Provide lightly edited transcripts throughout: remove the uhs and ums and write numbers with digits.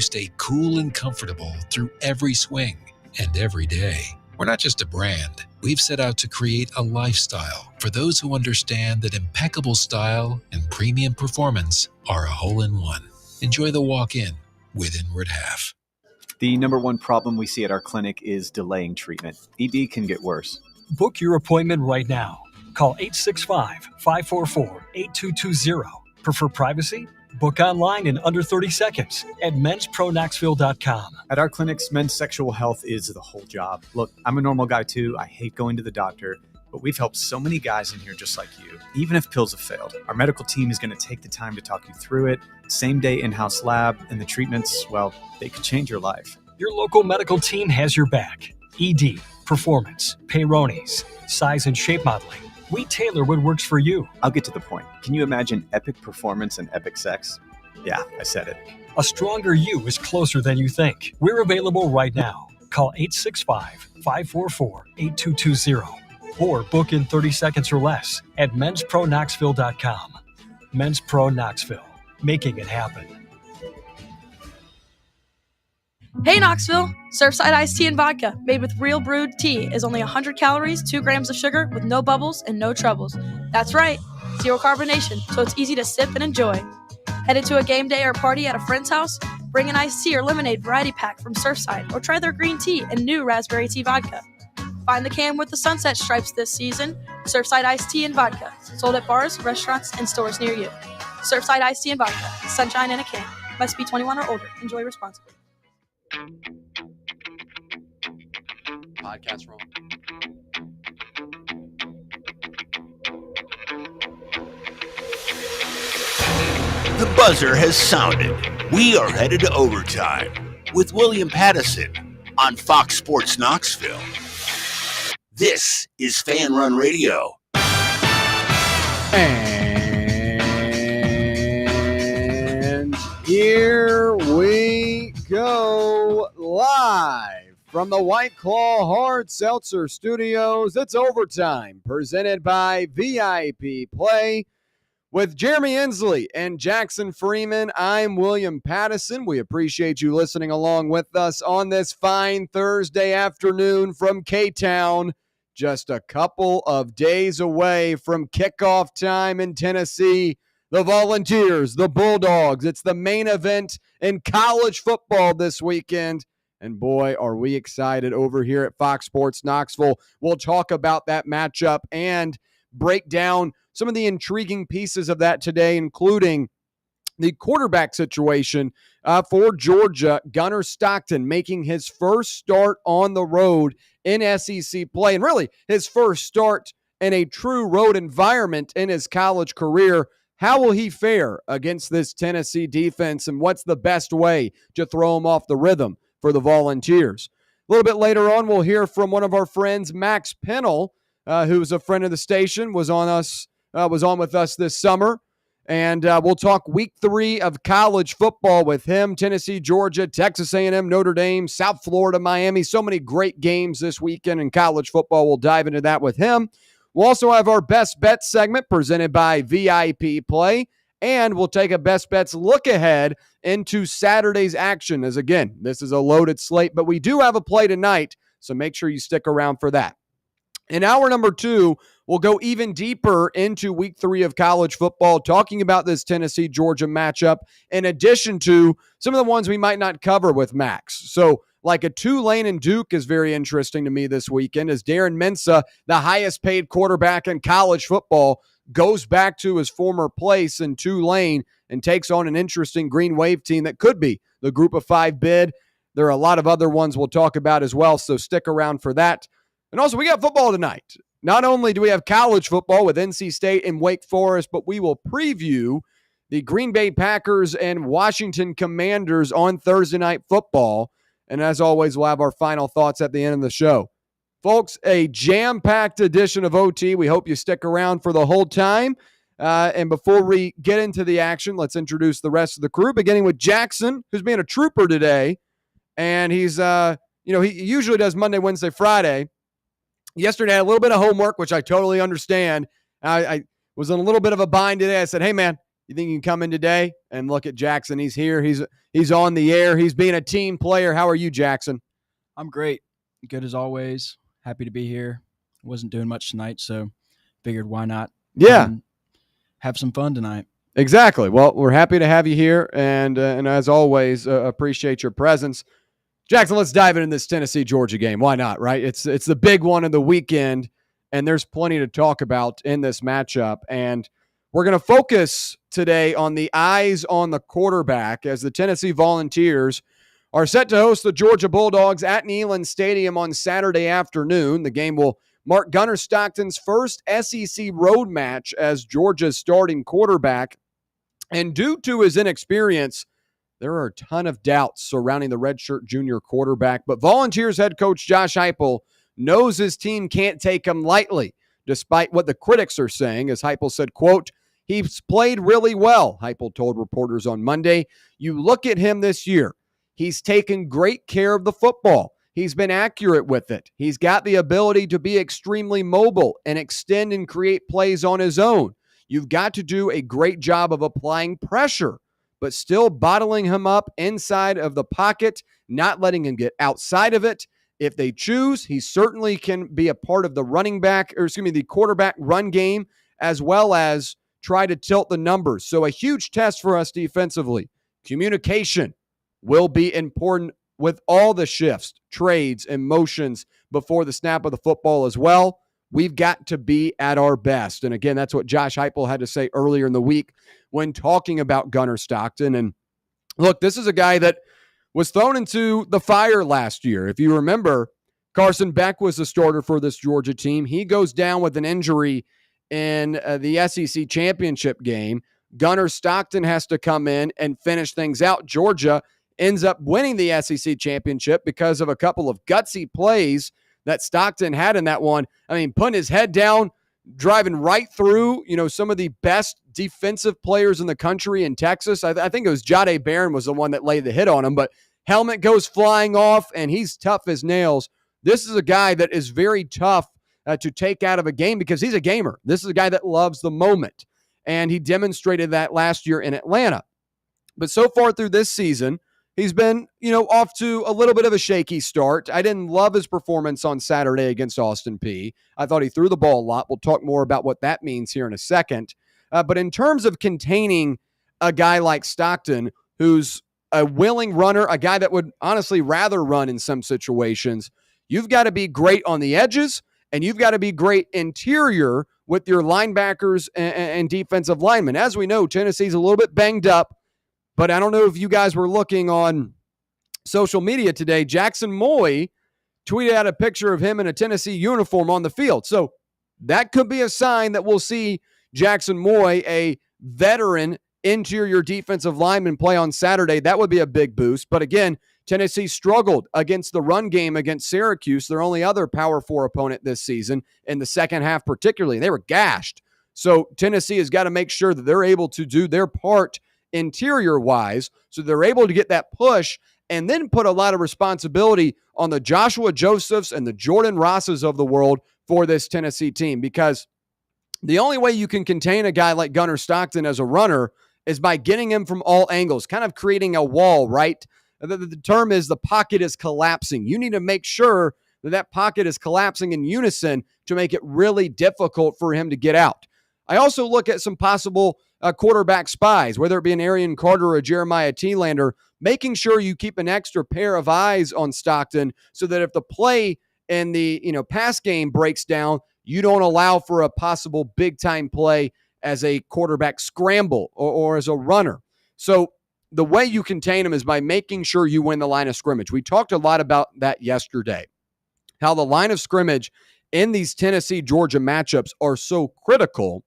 stay cool and comfortable through every swing and every day. We're not just a brand. We've set out to create a lifestyle for those who understand that impeccable style and premium performance are a hole-in-one. Enjoy the walk-in with Inward Half. The number one problem we see at our clinic is delaying treatment. ED can get worse. Book your appointment right now. Call 865-544-8220. Prefer privacy? Book online in under 30 seconds at men'sproKnoxville.com. At our clinics, men's sexual health is the whole job. Look, I'm a normal guy too. I hate going to the doctor, but we've helped so many guys in here just like you. Even if pills have failed, our medical team is going to take the time to talk you through it. Same day in-house lab, and the treatments, well, they could change your life. Your local medical team has your back. ED, performance, Peyronie's, size and shape modeling. We tailor what works for you. I'll get to the point. Can you imagine epic performance and epic sex? Yeah, I said it. A stronger you is closer than you think. We're available right now. Call 865-544-8220 or book in 30 seconds or less at men'sproKnoxville.com. Men's Pro Knoxville, making it happen. Hey Knoxville! Surfside iced tea and vodka made with real brewed tea is only 100 calories, 2 grams of sugar with no bubbles and no troubles. That's right, zero carbonation, so it's easy to sip and enjoy. Headed to a game day or party at a friend's house? Bring an iced tea or lemonade variety pack from Surfside or try their green tea and new raspberry tea vodka. Find the can with the sunset stripes this season. Surfside iced tea and vodka, sold at bars, restaurants, and stores near you. Surfside iced tea and vodka, sunshine in a can. Must be 21 or older. Enjoy responsibly. Podcast roll. The buzzer has sounded. We are headed to overtime with William Pattison on Fox Sports Knoxville. This is Fan Run Radio. And here we go live from the White Claw Hard Seltzer Studios. It's overtime, presented by VIP Play. With Jeremy Inslee and Jackson Freeman, I'm William Pattison. We appreciate you listening along with us on this fine Thursday afternoon from K-Town, just a couple of days away from kickoff time in Tennessee. The Volunteers, the Bulldogs, it's the main event in college football this weekend. And boy, are we excited over here at Fox Sports Knoxville. We'll talk about that matchup and break down some of the intriguing pieces of that today, including the quarterback situation for Georgia. Gunnar Stockton making his first start on the road in SEC play, and really his first start in a true road environment in his college career. How will he fare against this Tennessee defense, and what's the best way to throw him off the rhythm for the Volunteers? A little bit later on, we'll hear from one of our friends, Max Pennell, who's a friend of the station, was on with us this summer. And we'll talk week 3 of college football with him. Tennessee, Georgia, Texas A&M, Notre Dame, South Florida, Miami. So many great games this weekend in college football. We'll dive into that with him. We'll also have our Best Bets segment presented by VIP Play. And we'll take a Best Bets look ahead into Saturday's action. As again, this is a loaded slate, but we do have a play tonight. So make sure you stick around for that. In hour number 2, we'll go even deeper into week 3 of college football, talking about this Tennessee-Georgia matchup, in addition to some of the ones we might not cover with Max. So like a Tulane and Duke is very interesting to me this weekend, as Darren Mensah, the highest paid quarterback in college football, goes back to his former place in Tulane and takes on an interesting Green Wave team that could be the Group of 5 bid. There are a lot of other ones we'll talk about as well, so stick around for that. And also, we got football tonight. Not only do we have college football with NC State and Wake Forest, but we will preview the Green Bay Packers and Washington Commanders on Thursday Night Football. And as always, we'll have our final thoughts at the end of the show. Folks, a jam-packed edition of OT. We hope you stick around for the whole time. And before we get into the action, let's introduce the rest of the crew, beginning with Jackson, who's being a trooper today. And he's, he usually does Monday, Wednesday, Friday. Yesterday, I had a little bit of homework, which I totally understand. I was in a little bit of a bind today. I said, hey, man, You think you can come in today and look at Jackson? He's here. He's on the air. He's being a team player. How are you, Jackson? I'm great. Good as always. Happy to be here. Wasn't doing much tonight, so figured why not have some fun tonight. Exactly. Well, we're happy to have you here, and as always, appreciate your presence. Jackson, let's dive into this Tennessee-Georgia game. Why not, right? It's the big one of the weekend, and there's plenty to talk about in this matchup. And we're going to focus today on the eyes on the quarterback as the Tennessee Volunteers are set to host the Georgia Bulldogs at Neyland Stadium on Saturday afternoon. The game will mark Gunnar Stockton's first SEC road match as Georgia's starting quarterback. And due to his inexperience, there are a ton of doubts surrounding the redshirt junior quarterback. But Volunteers head coach Josh Heupel knows his team can't take him lightly, despite what the critics are saying. As Heupel said, quote, "He's played really well," Heupel told reporters on Monday. "You look at him this year. He's taken great care of the football. He's been accurate with it. He's got the ability to be extremely mobile and extend and create plays on his own. You've got to do a great job of applying pressure, but still bottling him up inside of the pocket, not letting him get outside of it. If they choose, he certainly can be a part of the the quarterback run game, as well as try to tilt the numbers. So a huge test for us defensively. Communication will be important with all the shifts, trades, and motions before the snap of the football as well. We've got to be at our best." And again, that's what Josh Heupel had to say earlier in the week when talking about Gunnar Stockton. And look, this is a guy that was thrown into the fire last year. If you remember, Carson Beck was the starter for this Georgia team. He goes down with an injury in the SEC championship game. Gunnar Stockton has to come in and finish things out. Georgia ends up winning the SEC championship because of a couple of gutsy plays that Stockton had in that one. I mean, putting his head down, driving right through, some of the best defensive players in the country in Texas. I think it was Jahdae Barron was the one that laid the hit on him, but helmet goes flying off, and he's tough as nails. This is a guy that is very tough to take out of a game because he's a gamer. This is a guy that loves the moment, and he demonstrated that last year in Atlanta. But so far through this season, he's been, off to a little bit of a shaky start. I didn't love his performance on Saturday against Austin Peay. I thought he threw the ball a lot. We'll talk more about what that means here in a second. But in terms of containing a guy like Stockton, who's a willing runner, a guy that would honestly rather run in some situations, you've got to be great on the edges, and you've got to be great interior with your linebackers and defensive linemen. As we know, Tennessee's a little bit banged up. But I don't know if you guys were looking on social media today. Jackson Moy tweeted out a picture of him in a Tennessee uniform on the field. So that could be a sign that we'll see Jackson Moy, a veteran interior defensive lineman, play on Saturday. That would be a big boost. But again, Tennessee struggled against the run game against Syracuse, their only other Power 4 opponent this season, in the second half particularly. They were gashed. So Tennessee has got to make sure that they're able to do their part interior-wise, so they're able to get that push and then put a lot of responsibility on the Joshua Josephs and the Jordan Rosses of the world for this Tennessee team, because the only way you can contain a guy like Gunnar Stockton as a runner is by getting him from all angles, kind of creating a wall, right? The term is the pocket is collapsing. You need to make sure that pocket is collapsing in unison to make it really difficult for him to get out. I also look at some possible quarterback spies, whether it be an Arian Carter or a Jeremiah Thielander, making sure you keep an extra pair of eyes on Stockton so that if the play in the pass game breaks down, you don't allow for a possible big-time play as a quarterback scramble or as a runner. So the way you contain him is by making sure you win the line of scrimmage. We talked a lot about that yesterday, how the line of scrimmage in these Tennessee-Georgia matchups are so critical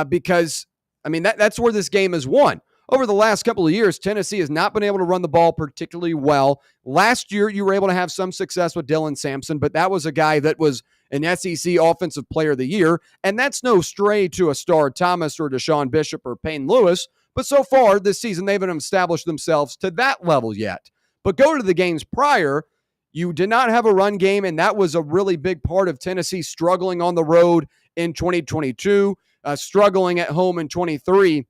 because that's where this game is won. Over the last couple of years, Tennessee has not been able to run the ball particularly well. Last year, you were able to have some success with Dylan Sampson, but that was a guy that was an SEC Offensive Player of the Year, and that's no stray to a Star Thomas or Deshaun Bishop or Payne Lewis, but so far this season, they haven't established themselves to that level yet. But go to the games prior, you did not have a run game, and that was a really big part of Tennessee struggling on the road in 2022, struggling at home in 23.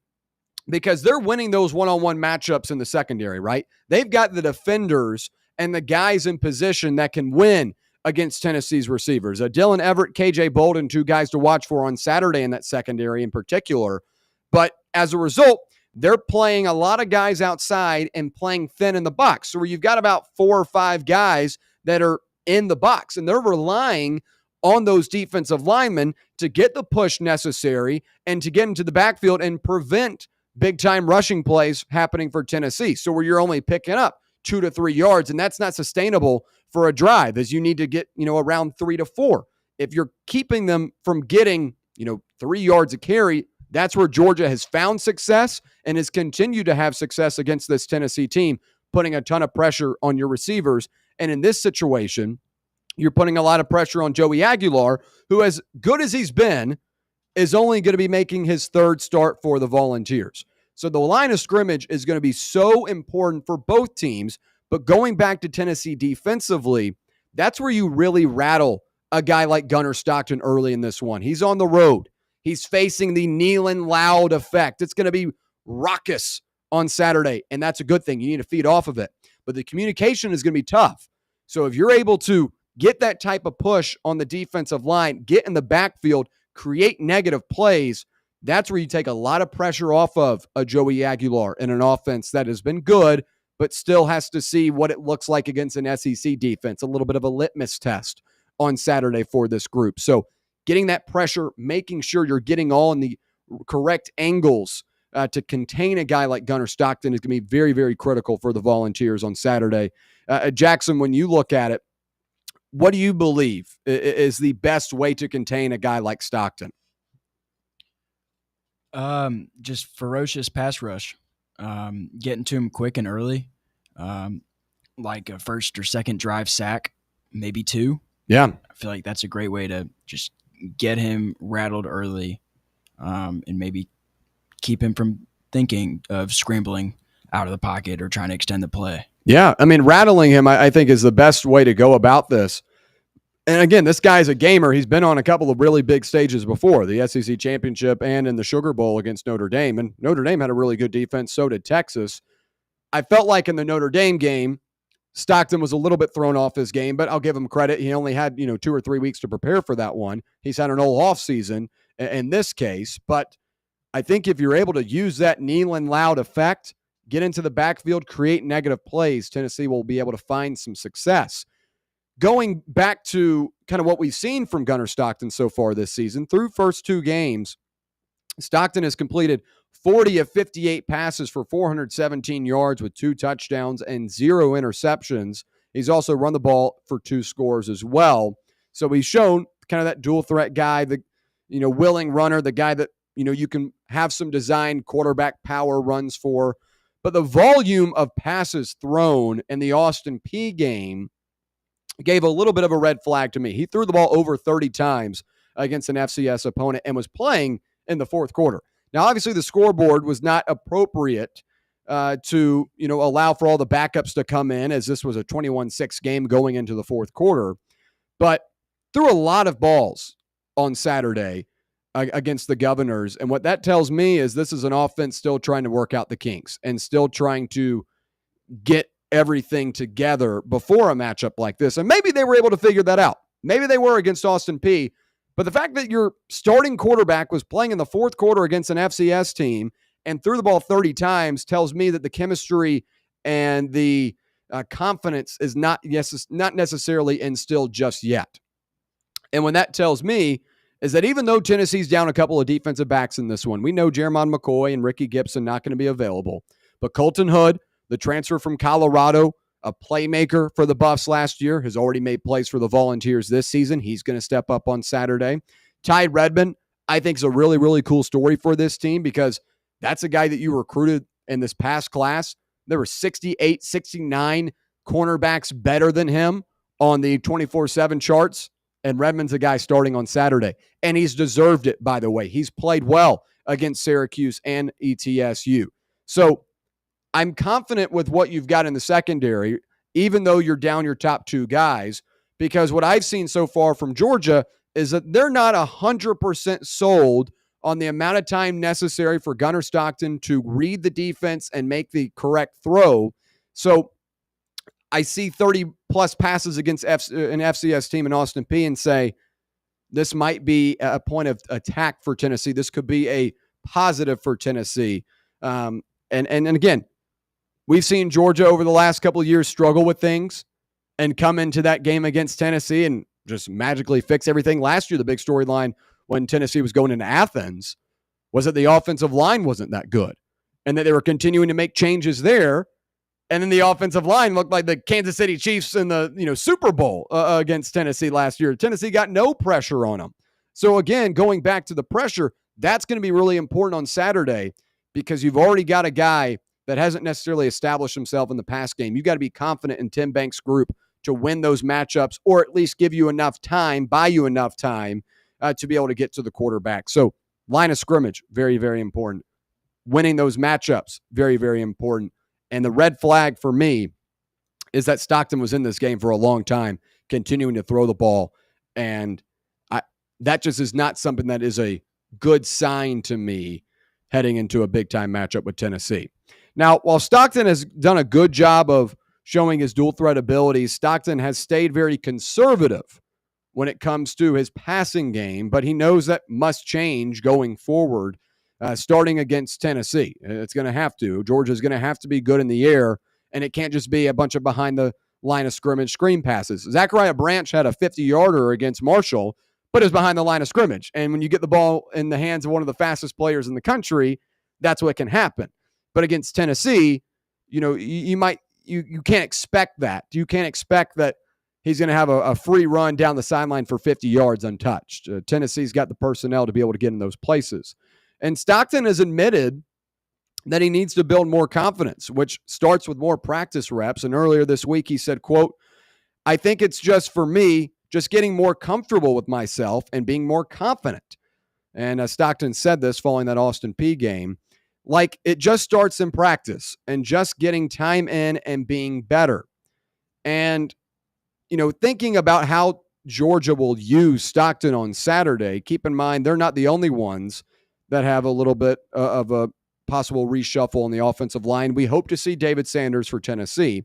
because they're winning those one-on-one matchups in the secondary, right? They've got the defenders and the guys in position that can win against Tennessee's receivers. Dylan Everett, KJ Bolden, two guys to watch for on Saturday in that secondary in particular. But as a result, they're playing a lot of guys outside and playing thin in the box. So where you've got about 4 or 5 guys that are in the box, and they're relying on those defensive linemen to get the push necessary and to get into the backfield and prevent big-time rushing plays happening for Tennessee. So where you're only picking up 2 to 3 yards, and that's not sustainable for a drive, as you need to get, around 3 to 4. If you're keeping them from getting, 3 yards a carry, that's where Georgia has found success and has continued to have success against this Tennessee team, putting a ton of pressure on your receivers. And in this situation, you're putting a lot of pressure on Joey Aguilar, who, as good as he's been, is only going to be making his 3rd start for the Volunteers. So the line of scrimmage is going to be so important for both teams. But going back to Tennessee defensively, that's where you really rattle a guy like Gunnar Stockton early in this one. He's on the road. He's facing the Neyland Loud effect. It's going to be raucous on Saturday, and that's a good thing. You need to feed off of it. But the communication is going to be tough. So if you're able to get that type of push on the defensive line, get in the backfield, create negative plays, that's where you take a lot of pressure off of a Joey Aguilar in an offense that has been good, but still has to see what it looks like against an SEC defense. A little bit of a litmus test on Saturday for this group. So getting that pressure, making sure you're getting all in the correct angles to contain a guy like Gunnar Stockton is going to be very, very critical for the Volunteers on Saturday. Jackson, when you look at it, what do you believe is the best way to contain a guy like Stockton? Just ferocious pass rush. Getting to him quick and early, like a first or second drive sack, maybe 2. Yeah. I feel like that's a great way to just get him rattled early, and maybe keep him from thinking of scrambling out of the pocket or trying to extend the play. Yeah, I mean, rattling him, I think, is the best way to go about this. And again, this guy's a gamer. He's been on a couple of really big stages before, the SEC Championship and in the Sugar Bowl against Notre Dame. And Notre Dame had a really good defense. So did Texas. I felt like in the Notre Dame game, Stockton was a little bit thrown off his game, but I'll give him credit. He only had, 2 or 3 weeks to prepare for that one. He's had an whole off season in this case. But I think if you're able to use that Neyland Loud effect, get into the backfield, create negative plays, Tennessee will be able to find some success. Going back to kind of what we've seen from Gunnar Stockton so far this season, through first 2 games, Stockton has completed 40 of 58 passes for 417 yards with 2 touchdowns and 0 interceptions. He's also run the ball for 2 scores as well. So he's shown kind of that dual threat guy, the willing runner, the guy that you can have some design quarterback power runs for. But the volume of passes thrown in the Austin Peay game gave a little bit of a red flag to me. He threw the ball over 30 times against an FCS opponent and was playing in the fourth quarter. Now, obviously, the scoreboard was not appropriate to allow for all the backups to come in, as this was a 21-6 game going into the fourth quarter. But threw a lot of balls on Saturday against the Governors. And what that tells me is this is an offense still trying to work out the kinks and still trying to get everything together before a matchup like this. And maybe they were able to figure that out. Maybe they were against Austin Peay. But the fact that your starting quarterback was playing in the fourth quarter against an FCS team and threw the ball 30 times tells me that the chemistry and the confidence is not necessarily instilled just yet. And when that tells me is that even though Tennessee's down a couple of defensive backs in this one, we know Jeremiah McCoy and Ricky Gibson not going to be available. But Colton Hood, the transfer from Colorado, a playmaker for the Buffs last year, has already made plays for the Volunteers this season. He's going to step up on Saturday. Ty Redmond, I think, is a really, really cool story for this team because that's a guy that you recruited in this past class. There were 68, 69 cornerbacks better than him on the 24/7 charts, and Redmond's a guy starting on Saturday. And he's deserved it, by the way. He's played well against Syracuse and ETSU. So I'm confident with what you've got in the secondary, even though you're down your top 2 guys, because what I've seen so far from Georgia is that they're not 100% sold on the amount of time necessary for Gunnar Stockton to read the defense and make the correct throw. So I see 30-plus passes against an FCS team in Austin Peay and say, this might be a point of attack for Tennessee. This could be a positive for Tennessee. And again, we've seen Georgia over the last couple of years struggle with things and come into that game against Tennessee and just magically fix everything. Last year, the big storyline when Tennessee was going into Athens was that the offensive line wasn't that good and that they were continuing to make changes there. And then the offensive line looked like the Kansas City Chiefs in the Super Bowl against Tennessee last year. Tennessee got no pressure on them. So again, going back to the pressure, that's going to be really important on Saturday because you've already got a guy that hasn't necessarily established himself in the pass game. You've got to be confident in Tim Banks' group to win those matchups or at least give you enough time, buy you enough time to be able to get to the quarterback. So line of scrimmage, very, very important. Winning those matchups, very, very important. And the red flag for me is that Stockton was in this game for a long time, continuing to throw the ball. And that just is not something that is a good sign to me heading into a big-time matchup with Tennessee. Now, while Stockton has done a good job of showing his dual threat abilities, Stockton has stayed very conservative when it comes to his passing game, but he knows that must change going forward. Starting against Tennessee. It's going to have to. Georgia's going to have to be good in the air, and it can't just be a bunch of behind the line of scrimmage screen passes. Zachariah Branch had a 50-yarder against Marshall, but it was behind the line of scrimmage. And when you get the ball in the hands of one of the fastest players in the country, that's what can happen. But against Tennessee, you can't expect that. You can't expect that he's going to have a free run down the sideline for 50 yards untouched. Tennessee's got the personnel to be able to get in those places. And Stockton has admitted that he needs to build more confidence, which starts with more practice reps. And earlier this week, he said, quote, I think it's just for me, just getting more comfortable with myself and being more confident. And Stockton said this following that Austin Peay game, like it just starts in practice and just getting time in and being better. And, thinking about how Georgia will use Stockton on Saturday, keep in mind they're not the only ones that have a little bit of a possible reshuffle on the offensive line. We hope to see David Sanders for Tennessee,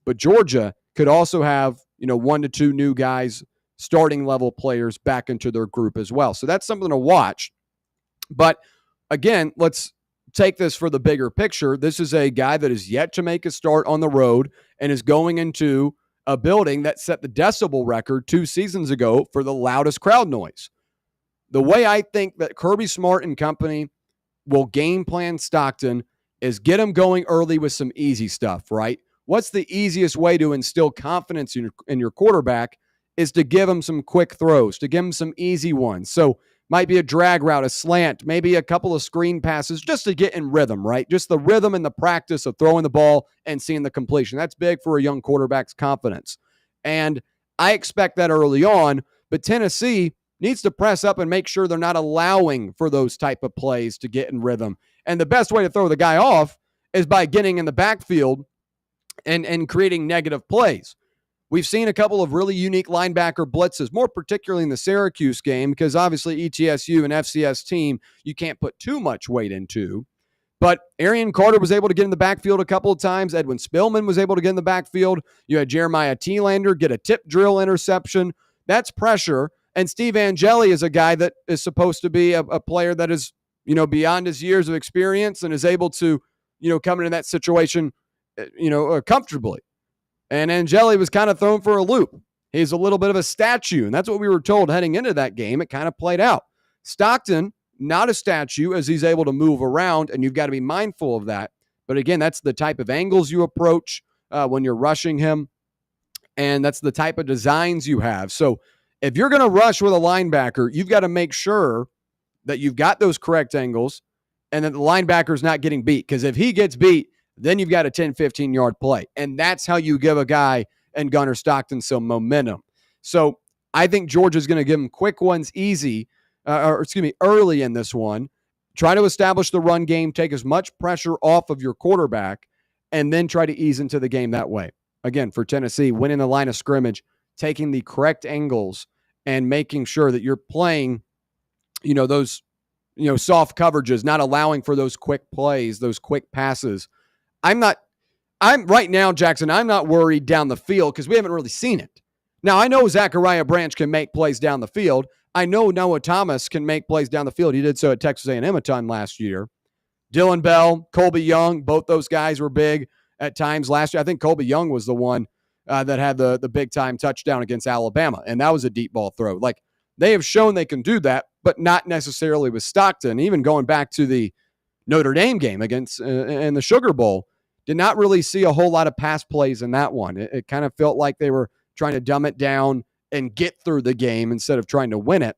but Georgia could also have, 1 to 2 new guys, starting level players back into their group as well. So that's something to watch. But again, let's take this for the bigger picture. This is a guy that is yet to make a start on the road and is going into a building that set the decibel record 2 seasons ago for the loudest crowd noise. The way I think that Kirby Smart and company will game plan Stockton is get him going early with some easy stuff, right? What's the easiest way to instill confidence in your quarterback is to give him some quick throws, to give him some easy ones. So might be a drag route, a slant, maybe a couple of screen passes just to get in rhythm, right? Just the rhythm and the practice of throwing the ball and seeing the completion. That's big for a young quarterback's confidence. And I expect that early on, but Tennessee needs to press up and make sure they're not allowing for those type of plays to get in rhythm. And the best way to throw the guy off is by getting in the backfield and creating negative plays. We've seen a couple of really unique linebacker blitzes, more particularly in the Syracuse game, because obviously ETSU, an FCS team, you can't put too much weight into. But Arian Carter was able to get in the backfield a couple of times. Edwin Spillman was able to get in the backfield. You had Jeremiah Thielander get a tip drill interception. That's pressure. And Steve Angeli is a guy that is supposed to be a player that is, beyond his years of experience and is able to, come into that situation, comfortably. And Angeli was kind of thrown for a loop. He's a little bit of a statue, and that's what we were told heading into that game. It kind of played out. Stockton, not a statue, as he's able to move around, and you've got to be mindful of that. But again, that's the type of angles you approach when you're rushing him, and that's the type of designs you have. So if you're going to rush with a linebacker, you've got to make sure that you've got those correct angles and that the linebacker's not getting beat. Because if he gets beat, then you've got a 10, 15-yard play. And that's how you give a guy and Gunnar Stockton some momentum. So I think Georgia's going to give him quick ones early in this one. Try to establish the run game, take as much pressure off of your quarterback, and then try to ease into the game that way. Again, for Tennessee, winning the line of scrimmage, taking the correct angles, and making sure that you're playing, those, soft coverages, not allowing for those quick plays, those quick passes. I'm right now, Jackson, I'm not worried down the field because we haven't really seen it. Now, I know Zachariah Branch can make plays down the field. I know Noah Thomas can make plays down the field. He did so at Texas A&M a ton last year. Dylan Bell, Colby Young, both those guys were big at times last year. I think Colby Young was the one that had the big-time touchdown against Alabama, and that was a deep ball throw. Like, they have shown they can do that, but not necessarily with Stockton. Even going back to the Notre Dame game against in the Sugar Bowl, did not really see a whole lot of pass plays in that one. It kind of felt like they were trying to dumb it down and get through the game instead of trying to win it.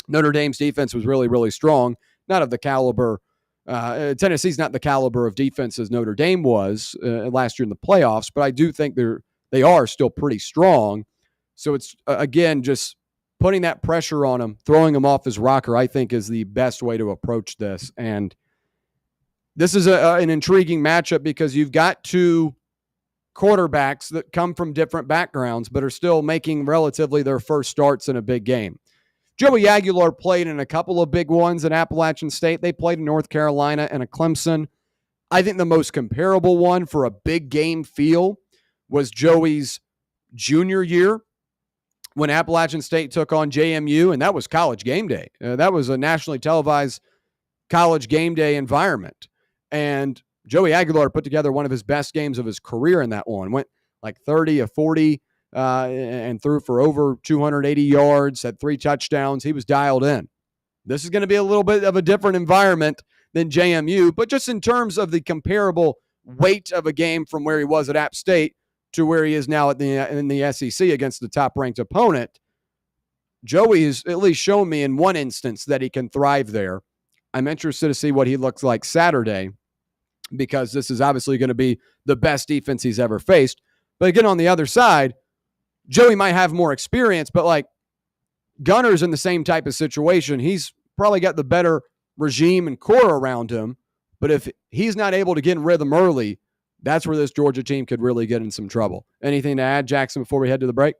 Notre Dame's defense was really, really strong, not of the caliber. Tennessee's not the caliber of defense as Notre Dame was last year in the playoffs, but I do think they are still pretty strong. So it's, again, just putting that pressure on him, throwing him off his rocker, I think is the best way to approach this. And this is an intriguing matchup because you've got two quarterbacks that come from different backgrounds but are still making relatively their first starts in a big game. Joey Aguilar played in a couple of big ones at Appalachian State. They played in North Carolina and a Clemson. I think the most comparable one for a big game feel was Joey's junior year when Appalachian State took on JMU, and that was College Game Day. That was a nationally televised College Game Day environment. And Joey Aguilar put together one of his best games of his career in that one. Went like 30 of 40 and threw for over 280 yards, had 3 touchdowns. He was dialed in. This is going to be a little bit of a different environment than JMU, but just in terms of the comparable weight of a game from where he was at App State to where he is now in the SEC against the top-ranked opponent, Joey has at least shown me in one instance that he can thrive there. I'm interested to see what he looks like Saturday because this is obviously going to be the best defense he's ever faced. But again, on the other side, Joey might have more experience, but like Gunner's in the same type of situation. He's probably got the better regime and core around him. But if he's not able to get in rhythm early, that's where this Georgia team could really get in some trouble. Anything to add, Jackson, before we head to the break?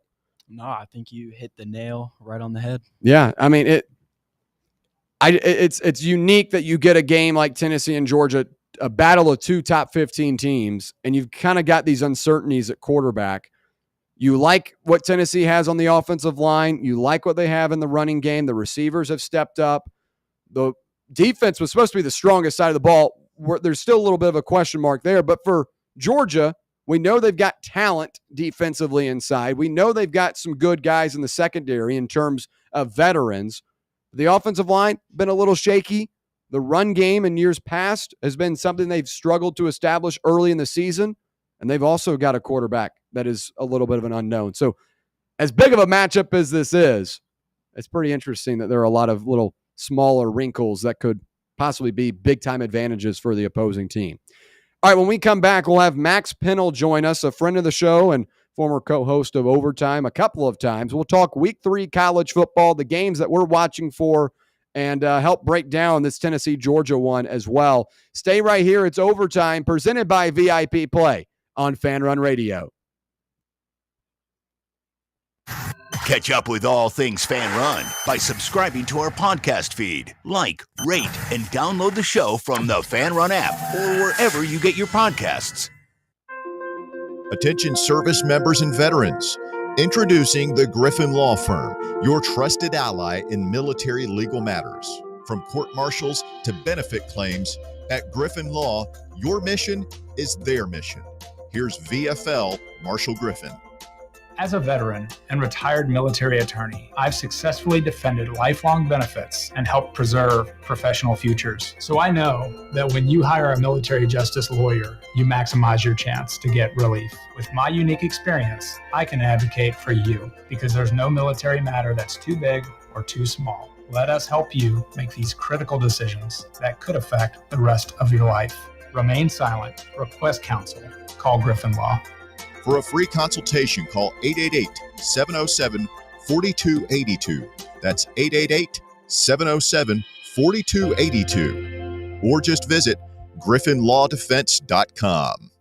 No, I think you hit the nail right on the head. Yeah, I mean, it's unique that you get a game like Tennessee and Georgia, a battle of 2 top 15 teams, and you've kind of got these uncertainties at quarterback. You like what Tennessee has on the offensive line. You like what they have in the running game. The receivers have stepped up. The defense was supposed to be the strongest side of the ball. There's still a little bit of a question mark there. But for Georgia, we know they've got talent defensively inside. We know they've got some good guys in the secondary in terms of veterans. The offensive line been a little shaky. The run game in years past has been something they've struggled to establish early in the season. And they've also got a quarterback that is a little bit of an unknown. So as big of a matchup as this is, it's pretty interesting that there are a lot of little smaller wrinkles that could possibly be big-time advantages for the opposing team. All right, when we come back, we'll have Max Pennell join us, a friend of the show and former co-host of Overtime a couple of times. We'll talk Week 3 college football, the games that we're watching for, and help break down this Tennessee-Georgia one as well. Stay right here. It's Overtime, presented by VIP Play on Fan Run Radio. Catch up with all things Fan Run by subscribing to our podcast feed. Like, rate, and download the show from the Fan Run app or wherever you get your podcasts. Attention service members and veterans. Introducing the Griffin Law Firm, your trusted ally in military legal matters. From court martials to benefit claims, at Griffin Law, your mission is their mission. Here's VFL Marshall Griffin. As a veteran and retired military attorney, I've successfully defended lifelong benefits and helped preserve professional futures. So I know that when you hire a military justice lawyer, you maximize your chance to get relief. With my unique experience, I can advocate for you because there's no military matter that's too big or too small. Let us help you make these critical decisions that could affect the rest of your life. Remain silent. Request counsel. Call Griffin Law. For a free consultation, call 888-707-4282. That's 888-707-4282. Or just visit griffinlawdefense.com.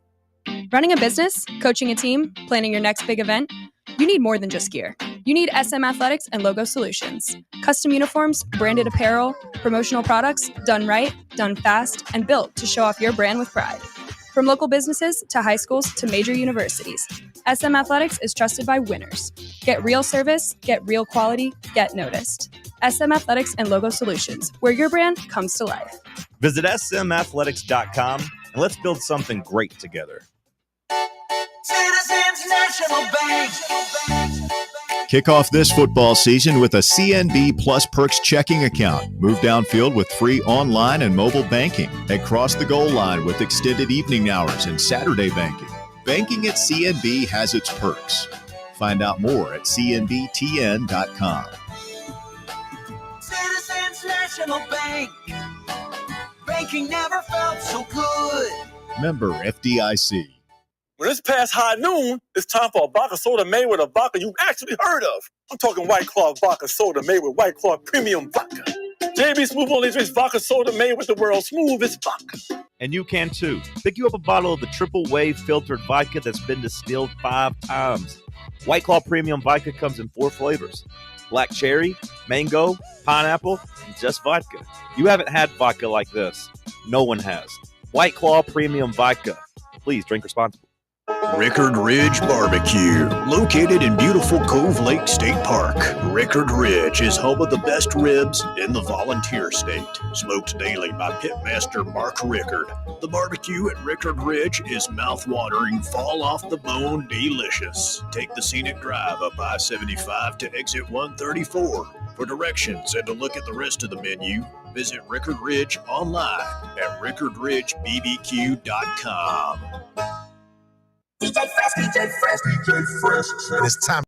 Running a business, coaching a team, planning your next big event, you need more than just gear. You need SM Athletics and Logo Solutions. Custom uniforms, branded apparel, promotional products, done right, done fast, and built to show off your brand with pride. From local businesses to high schools to major universities, SM Athletics is trusted by winners. Get real service, get real quality, get noticed. SM Athletics and Logo Solutions, where your brand comes to life. Visit smathletics.com and let's build something great together. Citizens National Bank. Kick off this football season with a CNB Plus Perks checking account. Move downfield with free online and mobile banking. And cross the goal line with extended evening hours and Saturday banking. Banking at CNB has its perks. Find out more at cnbtn.com. Citizens National Bank. Banking never felt so good. Member FDIC. When it's past high noon, it's time for a vodka soda made with a vodka you've actually heard of. I'm talking White Claw vodka soda made with White Claw premium vodka. JB Smooth only drinks vodka soda made with the world's smoothest vodka. And you can too. Pick you up a bottle of the triple wave filtered vodka that's been distilled 5 times. White Claw premium vodka comes in 4 flavors: black cherry, mango, pineapple, and just vodka. You haven't had vodka like this. No one has. White Claw premium vodka. Please drink responsibly. Rickard Ridge Barbecue, located in beautiful Cove Lake State Park. Rickard Ridge is home of the best ribs in the Volunteer State. Smoked daily by Pitmaster Mark Rickard. The barbecue at Rickard Ridge is mouth-watering, fall-off-the-bone delicious. Take the scenic drive up I-75 to exit 134. For directions and to look at the rest of the menu, visit Rickard Ridge online at rickardridgebbq.com. DJ Fresh, DJ Fresh, DJ Fresh. It's time.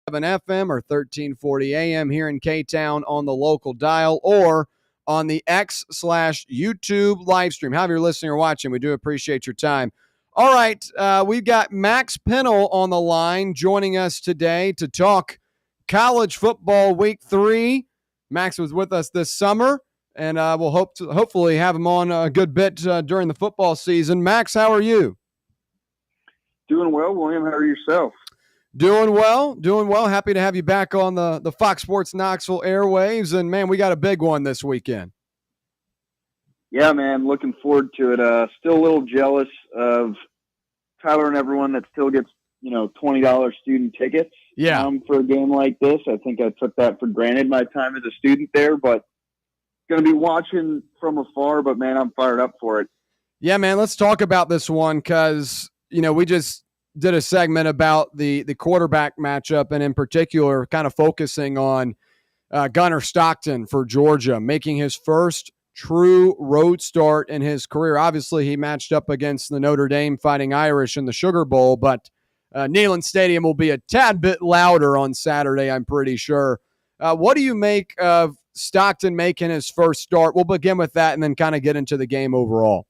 FM or 1340 AM here in K-Town on the local dial or on the X/YouTube live stream. However you're listening or watching, we do appreciate your time. All right, we've got Max Pennell on the line joining us today to talk college football week 3. Max was with us this summer, and we'll hopefully have him on a good bit during the football season. Max, how are you? Doing well, William. How are yourself? Doing well. Happy to have you back on the Fox Sports Knoxville airwaves. And, man, we got a big one this weekend. Yeah, man, looking forward to it. Still a little jealous of Tyler and everyone that still gets, $20 student tickets for a game like this. I think I took that for granted my time as a student there, but going to be watching from afar. But, man, I'm fired up for it. Yeah, man, let's talk about this one because, we just did a segment about the quarterback matchup, and in particular kind of focusing on Gunnar Stockton for Georgia, making his first true road start in his career. Obviously, he matched up against the Notre Dame Fighting Irish in the Sugar Bowl, but Neyland Stadium will be a tad bit louder on Saturday, I'm pretty sure. What do you make of Stockton making his first start? We'll begin with that and then kind of get into the game overall.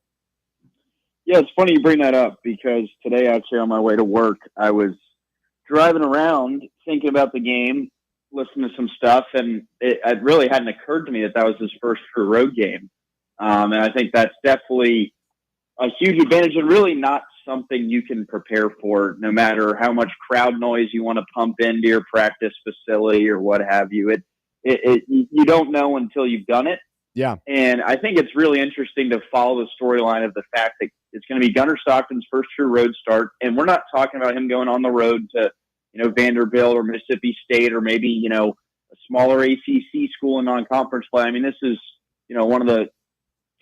Yeah, it's funny you bring that up because today, actually, on my way to work, I was driving around thinking about the game, listening to some stuff, and it really hadn't occurred to me that was his first true road game. And I think that's definitely a huge advantage and really not something you can prepare for no matter how much crowd noise you want to pump into your practice facility or what have you. You don't know until you've done it. Yeah. And I think it's really interesting to follow the storyline of the fact that it's going to be Gunnar Stockton's first true road start. And we're not talking about him going on the road to, Vanderbilt or Mississippi State or maybe, a smaller ACC school in non-conference play. I mean, this is, one of the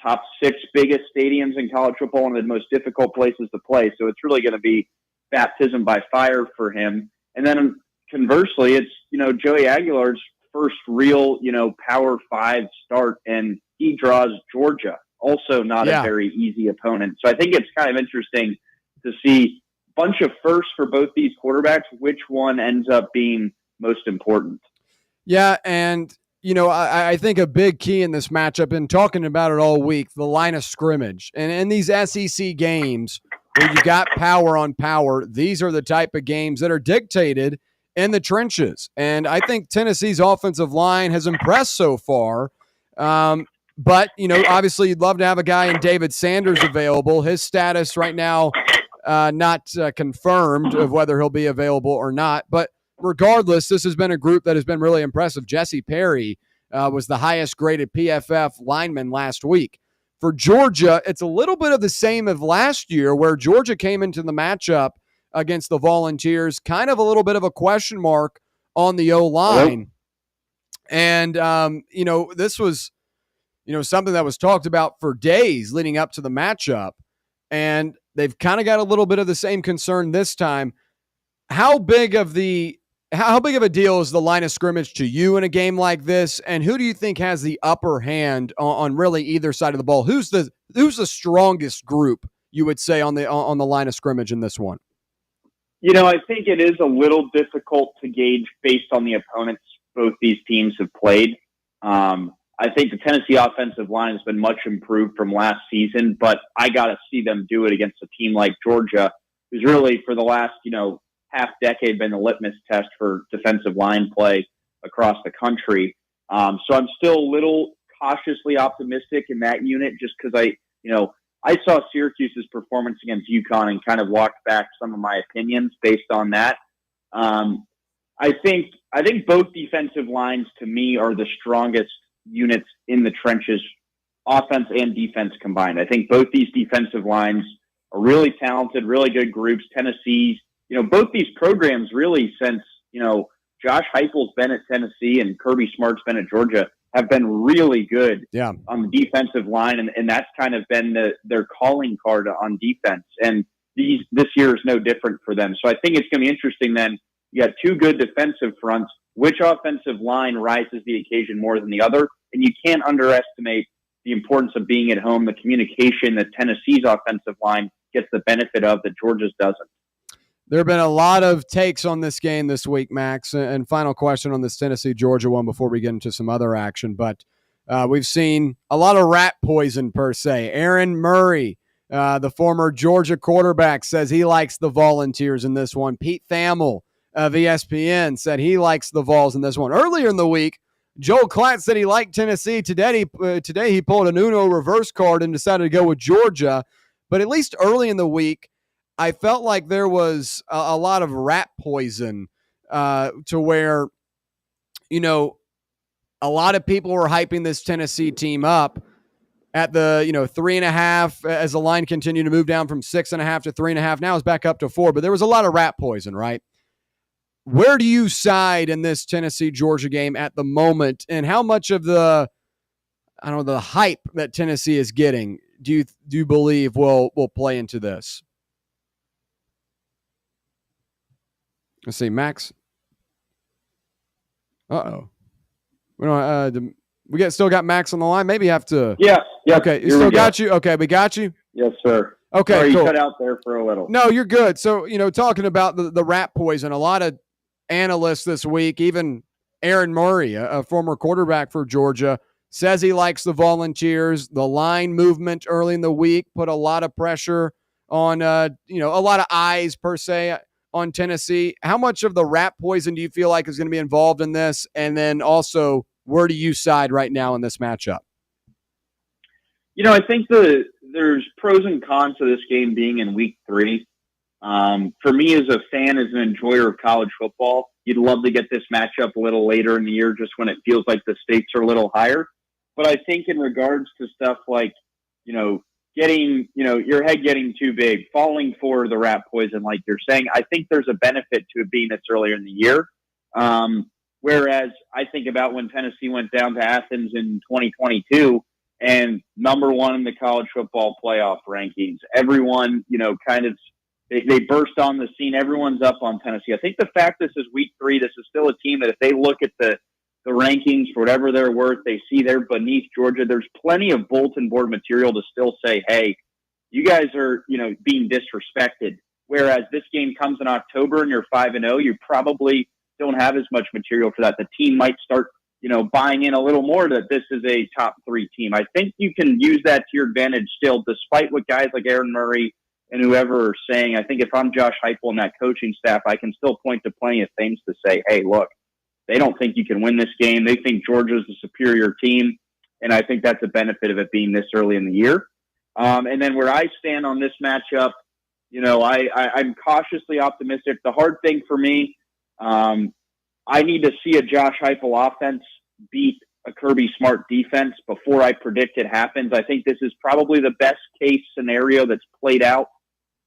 top 6 biggest stadiums in college football, one of the most difficult places to play. So it's really going to be baptism by fire for him. And then conversely, it's, Joey Aguilar's first real, Power 5 start, and he draws Georgia. Also not a very easy opponent. So I think it's kind of interesting to see a bunch of firsts for both these quarterbacks, which one ends up being most important. Yeah, and, I think a big key in this matchup, and talking about it all week, the line of scrimmage. And in these SEC games where you got power on power, these are the type of games that are dictated in the trenches. And I think Tennessee's offensive line has impressed so far. But, obviously you'd love to have a guy in David Sanders available. His status right now not confirmed of whether he'll be available or not. But regardless, this has been a group that has been really impressive. Jesse Perry was the highest graded PFF lineman last week. For Georgia, it's a little bit of the same of last year, where Georgia came into the matchup against the Volunteers, kind of a little bit of a question mark on the O-line. And, this was, something that was talked about for days leading up to the matchup. And they've kind of got a little bit of the same concern this time. How big of a deal is the line of scrimmage to you in a game like this? And who do you think has the upper hand on really either side of the ball? Who's the strongest group, you would say, on the line of scrimmage in this one? I think it is a little difficult to gauge based on the opponents both these teams have played. I think the Tennessee offensive line has been much improved from last season, but I got to see them do it against a team like Georgia, who's really for the last, half decade been the litmus test for defensive line play across the country. So I'm still a little cautiously optimistic in that unit, just because I saw Syracuse's performance against UConn and kind of walked back some of my opinions based on that. I think both defensive lines to me are the strongest units in the trenches, offense and defense combined. I think both these defensive lines are really talented, really good groups. Tennessee's, both these programs really since, Josh Heupel's been at Tennessee and Kirby Smart's been at Georgia have been really good on the defensive line. And that's kind of been their calling card on defense. And this year is no different for them. So I think it's going to be interesting then. You got two good defensive fronts. Which offensive line rises to the occasion more than the other? And you can't underestimate the importance of being at home, the communication that Tennessee's offensive line gets the benefit of that Georgia's doesn't. There have been a lot of takes on this game this week, Max. And final question on this Tennessee-Georgia one before we get into some other action. But we've seen a lot of rat poison, per se. Aaron Murray, the former Georgia quarterback, says he likes the Volunteers in this one. Pete Thamel of ESPN said he likes the Vols in this one. Earlier in the week, Joel Klatt said he liked Tennessee. Today he pulled an Uno reverse card and decided to go with Georgia. But at least early in the week, I felt like there was a lot of rat poison to where, a lot of people were hyping this Tennessee team up at the, 3.5 as the line continued to move down from 6.5 to 3.5. Now it's back up to 4, but there was a lot of rat poison, right? Where do you side in this Tennessee-Georgia game at the moment, and how much of the hype that Tennessee is getting do you believe will play into this? Let's see, Max. Uh-oh. We don't. We still got Max on the line. Maybe you have to. Yeah. Okay, still got you. Okay, we got you. Yes, sir. Okay, sorry, cool. You cut out there for a little. No, you're good. So, talking about the rat poison, a lot of analysts this week, even Aaron Murray, a former quarterback for Georgia, says he likes the Volunteers. The line movement early in the week put a lot of pressure on, a lot of eyes, per se, on Tennessee. How much of the rat poison do you feel like is going to be involved in this? And then also, where do you side right now in this matchup? I think there's pros and cons to this game being in week 3. For me as a fan, as an enjoyer of college football, you'd love to get this matchup a little later in the year just when it feels like the stakes are a little higher. But I think in regards to stuff like, getting, your head getting too big, falling for the rat poison, like you're saying, I think there's a benefit to it being this earlier in the year. Whereas I think about when Tennessee went down to Athens in 2022 and number 1 in the college football playoff rankings, everyone, they burst on the scene. Everyone's up on Tennessee. I think the fact this is week 3, this is still a team that if they look at the rankings for whatever they're worth, they see they're beneath Georgia. There's plenty of bulletin board material to still say, hey, you guys are, being disrespected. Whereas this game comes in October and you're 5-0, you probably don't have as much material for that. The team might start, buying in a little more that this is a top 3 team. I think you can use that to your advantage still, despite what guys like Aaron Murray and whoever are saying. I think if I'm Josh Heupel and that coaching staff, I can still point to plenty of things to say, hey, look, they don't think you can win this game. They think Georgia's the superior team, and I think that's a benefit of it being this early in the year. And then where I stand on this matchup, I'm cautiously optimistic. The hard thing for me, I need to see a Josh Heupel offense beat a Kirby Smart defense before I predict it happens. I think this is probably the best case scenario that's played out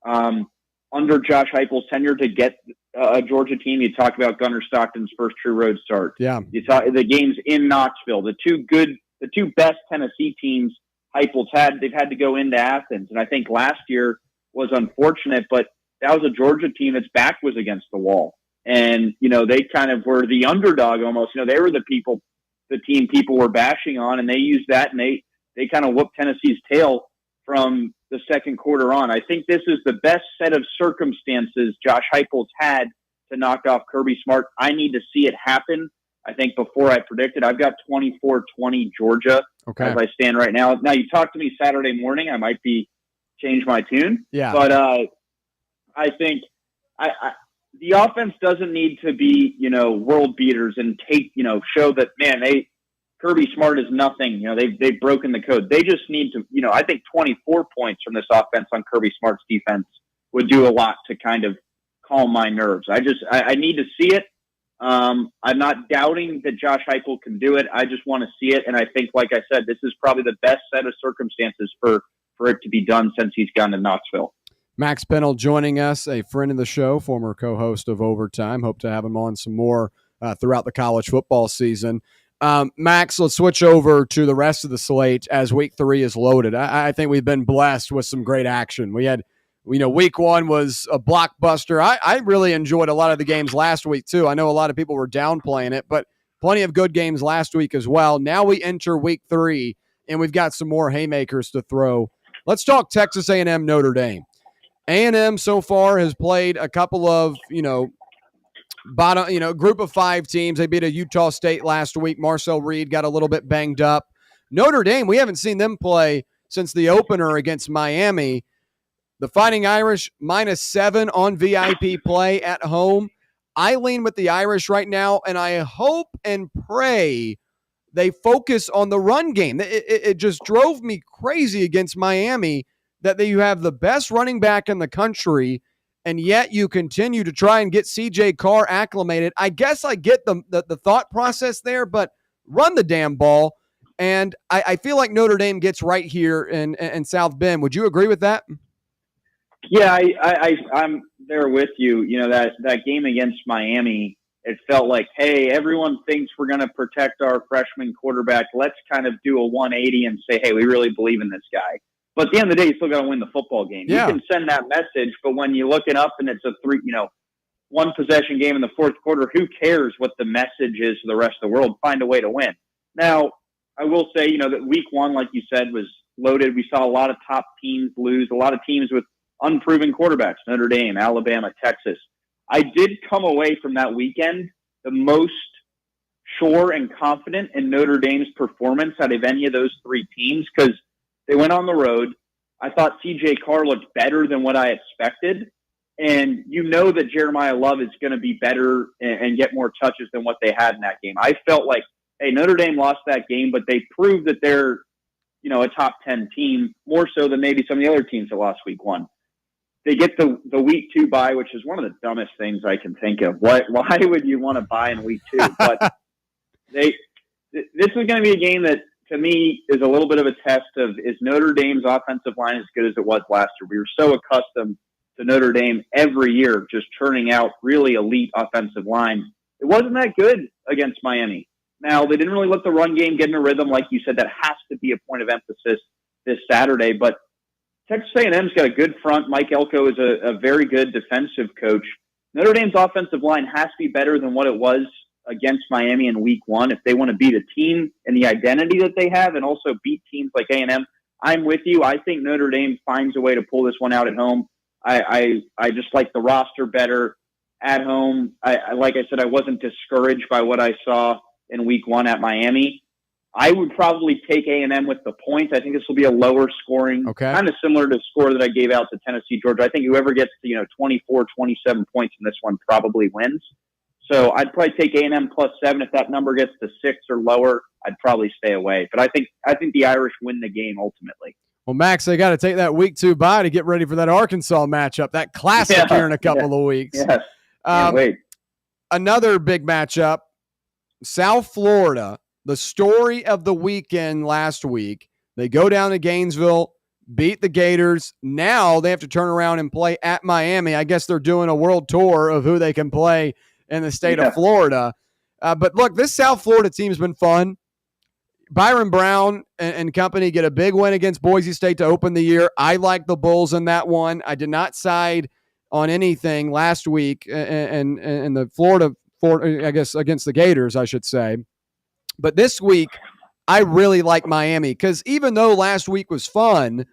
under Josh Heupel's tenure to get a Georgia team. You talk about Gunnar Stockton's first true road start. Yeah. You talk the games in Knoxville, the two best Tennessee teams Heupel's had. They've had to go into Athens, and I think last year was unfortunate, but that was a Georgia team that's back was against the wall. And, they kind of were the underdog almost. They were the team people were bashing on, and they used that, and they kind of whooped Tennessee's tail from the second quarter on. I think this is the best set of circumstances Josh Heupel's had to knock off Kirby Smart. I need to see it happen, I think, before I predict it. I've got 24-20 Georgia as I stand right now. Now, you talk to me Saturday morning, I might change my tune. Yeah. But I think the offense doesn't need to be, world beaters and show that, man, Kirby Smart is nothing. They've broken the code. They just need to, I think 24 points from this offense on Kirby Smart's defense would do a lot to kind of calm my nerves. I need to see it. I'm not doubting that Josh Heupel can do it. I just want to see it. And I think, like I said, this is probably the best set of circumstances for it to be done since he's gone to Knoxville. Max Pennell joining us, a friend of the show, former co-host of Overtime. Hope to have him on some more throughout the college football season. Max, let's switch over to the rest of the slate as week 3 is loaded. I think we've been blessed with some great action. We had, week 1 was a blockbuster. I really enjoyed a lot of the games last week too. I know a lot of people were downplaying it, but plenty of good games last week as well. Now we enter week 3, and we've got some more haymakers to throw. Let's talk Texas A&M Notre Dame. A&M so far has played a couple of, bottom, group of 5 teams. They beat a Utah State last week. Marcel Reed got a little bit banged up. Notre Dame, we haven't seen them play since the opener against Miami. The Fighting Irish -7 on VIP play at home. I lean with the Irish right now, and I hope and pray they focus on the run game. It just drove me crazy against Miami that you have the best running back in the country, and yet you continue to try and get C.J. Carr acclimated. I guess I get the thought process there, but run the damn ball. And I feel like Notre Dame gets right here in South Bend. Would you agree with that? Yeah, I'm there with you. That game against Miami, it felt like, hey, everyone thinks we're going to protect our freshman quarterback. Let's kind of do a 180 and say, hey, we really believe in this guy. But at the end of the day, you still got to win the football game. Yeah. You can send that message, but when you look it up and it's a 1 possession game in the fourth quarter, who cares what the message is to the rest of the world? Find a way to win. Now, I will say, that week 1, like you said, was loaded. We saw a lot of top teams lose, a lot of teams with unproven quarterbacks, Notre Dame, Alabama, Texas. I did come away from that weekend the most sure and confident in Notre Dame's performance out of any of those 3 teams because they went on the road. I thought C.J. Carr looked better than what I expected. And that Jeremiah Love is going to be better and get more touches than what they had in that game. I felt like, hey, Notre Dame lost that game, but they proved that they're, a top 10 team, more so than maybe some of the other teams that lost week 1. They get the week 2 bye, which is one of the dumbest things I can think of. Why would you want to bye in week 2? But this is going to be a game that, to me, is a little bit of a test of, is Notre Dame's offensive line as good as it was last year? We were so accustomed to Notre Dame every year just churning out really elite offensive line. It wasn't that good against Miami. Now, they didn't really let the run game get in a rhythm. Like you said, that has to be a point of emphasis this Saturday. But Texas A&M's got a good front. Mike Elko is a very good defensive coach. Notre Dame's offensive line has to be better than what it was against Miami in week 1 if they want to beat a team and the identity that they have and also beat teams like A&M. I'm with you. I think Notre Dame finds a way to pull this one out at home. I just like the roster better at home. Like I said, I wasn't discouraged by what I saw in week 1 at Miami. I would probably take A&M with the points. I think this will be a lower scoring, kind of similar to the score that I gave out to Tennessee, Georgia. I think whoever gets to, 24, 27 points in this one probably wins. So I'd probably take A&M +7. If that number gets to 6 or lower, I'd probably stay away. But I think the Irish win the game ultimately. Well, Max, they got to take that week 2 bye to get ready for that Arkansas matchup, that classic here in a couple of weeks. Yes. Can't wait. Another big matchup, South Florida. The story of the weekend last week, they go down to Gainesville, beat the Gators. Now they have to turn around and play at Miami. I guess they're doing a world tour of who they can play in the state of Florida. But look, this South Florida team's been fun. Byron Brown and company get a big win against Boise State to open the year. I like the Bulls in that one. I did not side on anything last week and the Florida, I guess, against the Gators, I should say. But this week, I really like Miami because even though last week was fun,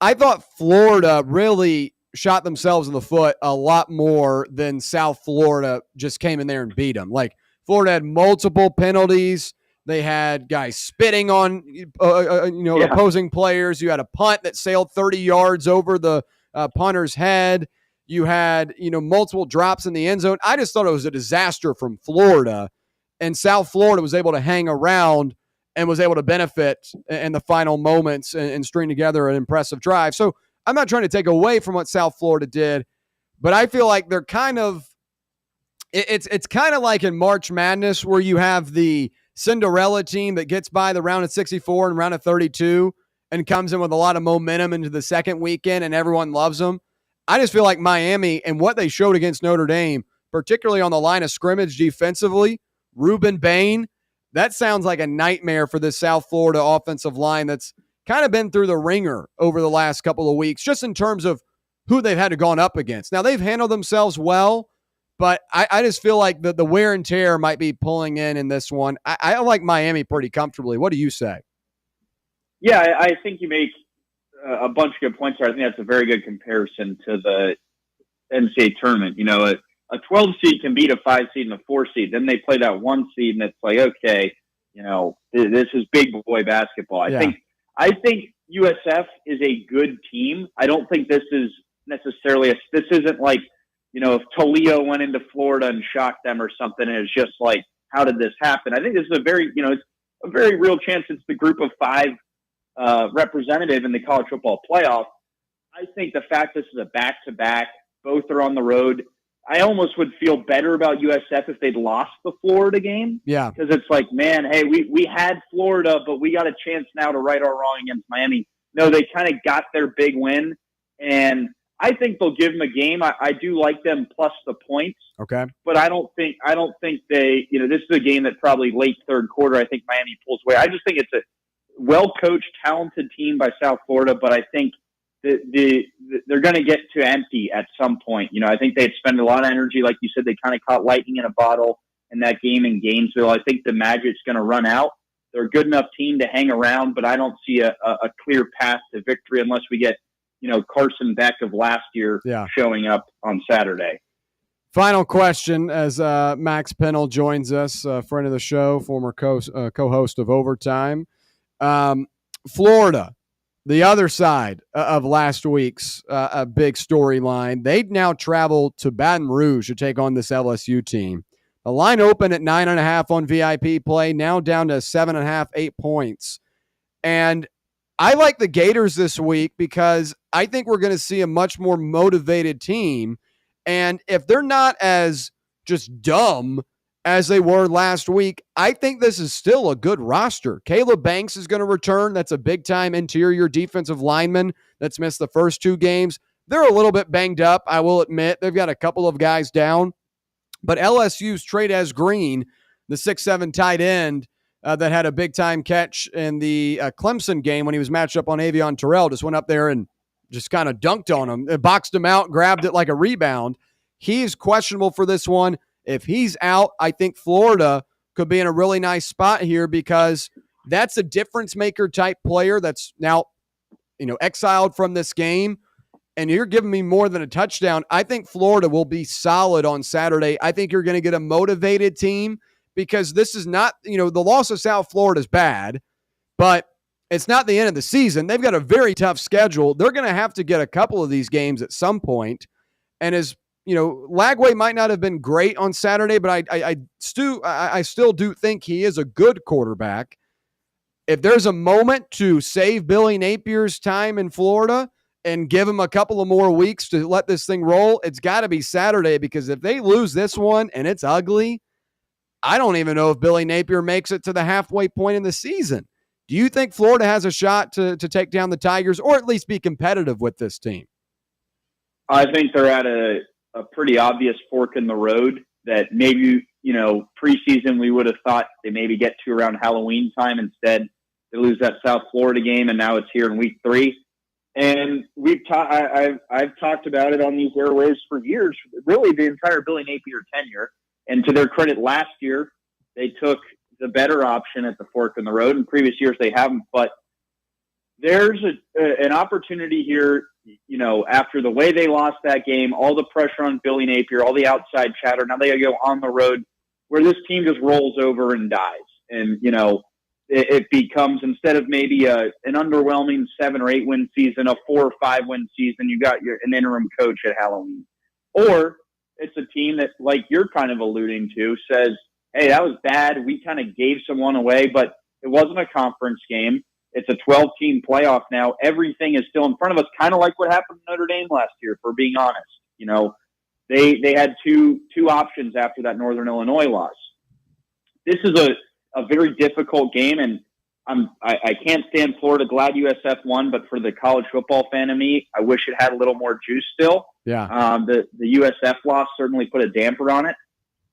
I thought Florida really shot themselves in the foot a lot more than South Florida just came in there and beat them. Like, Florida had multiple penalties. They had guys spitting on opposing players. You had a punt that sailed 30 yards over the punter's head. You had multiple drops in the end zone. I just thought it was a disaster from Florida. And South Florida was able to hang around and was able to benefit in the final moments and string together an impressive drive. So I'm not trying to take away from what South Florida did, but I feel like they're kind of it's kind of like in March Madness where you have the Cinderella team that gets by the round of 64 and round of 32 and comes in with a lot of momentum into the second weekend and everyone loves them. I just feel like Miami and what they showed against Notre Dame, particularly on the line of scrimmage defensively, Ruben Bain, that sounds like a nightmare for this South Florida offensive line that's kind of been through the ringer over the last couple of weeks, just in terms of who they've had to gone up against. Now, they've handled themselves well, but I just feel like the wear and tear might be pulling in this one. I like Miami pretty comfortably. What do you say? Yeah, I think you make a bunch of good points there. I think that's a very good comparison to the NCAA tournament. A 12 seed can beat a 5 seed and a 4 seed. Then they play that 1 seed, and it's like, okay, this is big boy basketball. I think USF is a good team. I don't think this is necessarily this isn't like, if Toledo went into Florida and shocked them or something, and it's just like, how did this happen? I think this is a very, it's a very real chance it's the group of 5 representative in the college football playoff. I think the fact this is a back-to-back, both are on the road, I almost would feel better about USF if they'd lost the Florida game. Yeah. Because it's like, man, hey, we had Florida, but we got a chance now to right our wrong against Miami. No, they kind of got their big win, and I think they'll give them a game. I do like them plus the points. Okay. But I don't think they, this is a game that probably late third quarter, I think Miami pulls away. I just think it's a well-coached, talented team by South Florida, but I think they're going to get to empty at some point. I think they'd spend a lot of energy. Like you said, they kind of caught lightning in a bottle in that game in Gainesville. I think the Magic's going to run out. They're a good enough team to hang around, but I don't see a clear path to victory unless we get, Carson Beck of last year showing up on Saturday. Final question as Max Pennell joins us, friend of the show, former co-host of Overtime. Florida, the other side of last week's a big storyline. They now travel to Baton Rouge to take on this LSU team. The line opened at 9.5 on VIP play, now down to 7.5, 8 points. And I like the Gators this week because I think we're going to see a much more motivated team. And if they're not as just dumb as they were last week, I think this is still a good roster. Caleb Banks is going to return. That's a big-time interior defensive lineman that's missed the first 2 games. They're a little bit banged up, I will admit. They've got a couple of guys down. But LSU's Trey'Dez Green, the 6'7" tight end that had a big-time catch in the Clemson game when he was matched up on Avion Terrell, just went up there and just kind of dunked on him, boxed him out, grabbed it like a rebound. He's questionable for this one. If he's out, I think Florida could be in a really nice spot here because that's a difference-maker type player that's now, exiled from this game. And you're giving me more than a touchdown. I think Florida will be solid on Saturday. I think you're going to get a motivated team because this is not, the loss of South Florida is bad, but it's not the end of the season. They've got a very tough schedule. They're going to have to get a couple of these games at some point. And as Lagway might not have been great on Saturday, but I still do think he is a good quarterback. If there's a moment to save Billy Napier's time in Florida and give him a couple of more weeks to let this thing roll, it's got to be Saturday, because if they lose this one and it's ugly, I don't even know if Billy Napier makes it to the halfway point in the season. Do you think Florida has a shot to take down the Tigers, or at least be competitive with this team? I think they're at a pretty obvious fork in the road that maybe, preseason we would have thought they maybe get to around Halloween time. Instead, they lose that South Florida game, and now it's here in week 3. And I've talked about it on these airwaves for years, really the entire Billy Napier tenure. And to their credit, last year they took the better option at the fork in the road. In previous years they haven't. But there's an opportunity here, after the way they lost that game, all the pressure on Billy Napier, all the outside chatter. Now they got to go on the road, where this team just rolls over and dies. And, it becomes, instead of maybe an underwhelming 7 or 8 win season, a 4 or 5 win season. You got an interim coach at Halloween. Or it's a team that, like you're kind of alluding to, says, hey, that was bad. We kind of gave someone away, but it wasn't a conference game. It's a 12-team playoff now. Everything is still in front of us, kind of like what happened to Notre Dame last year, for being honest. They had two options after that Northern Illinois loss. This is a very difficult game, and I can't stand Florida. Glad USF won, but for the college football fan in me, I wish it had a little more juice still. Yeah. The USF loss certainly put a damper on it.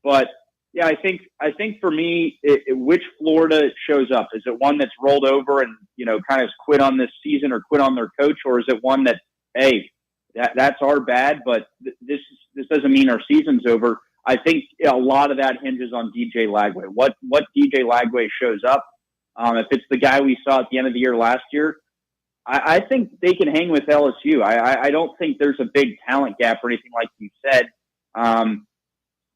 But, yeah, I think for me, which Florida shows up? Is it one that's rolled over and, kind of quit on this season or quit on their coach? Or is it one that, hey, that's our bad, but this doesn't mean our season's over? I think a lot of that hinges on DJ Lagway. What DJ Lagway shows up. If it's the guy we saw at the end of the year last year, I think they can hang with LSU. I don't think there's a big talent gap or anything like you said.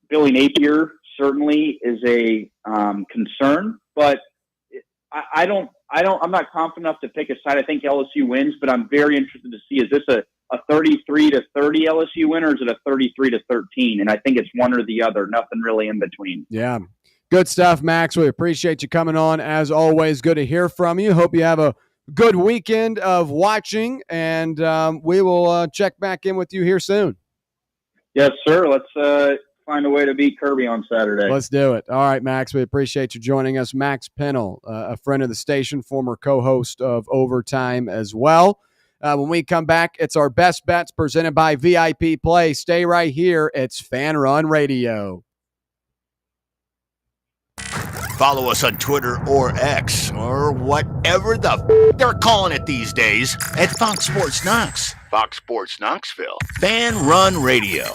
Billy Napier certainly is a concern, but I'm not confident enough to pick a side. I think LSU wins, but I'm very interested to see, is this a 33-30 LSU win, or is it a 33-13? And I think it's one or the other, nothing really in between. Yeah. Good stuff, Max. We appreciate you coming on. As always, good to hear from you. Hope you have a good weekend of watching, and we will check back in with you here soon. Yes, sir. Let's find a way to beat Kirby on Saturday. Let's do it. All right, Max, we appreciate you joining us. Max Pennell, a friend of the station, former co-host of Overtime as well. When we come back, it's our best bets presented by VIP Play. Stay right here. It's Fan Run Radio. Follow us on Twitter or X or whatever the they're calling it these days at Fox Sports Knox. Fox Sports Knoxville. Fan Run Radio.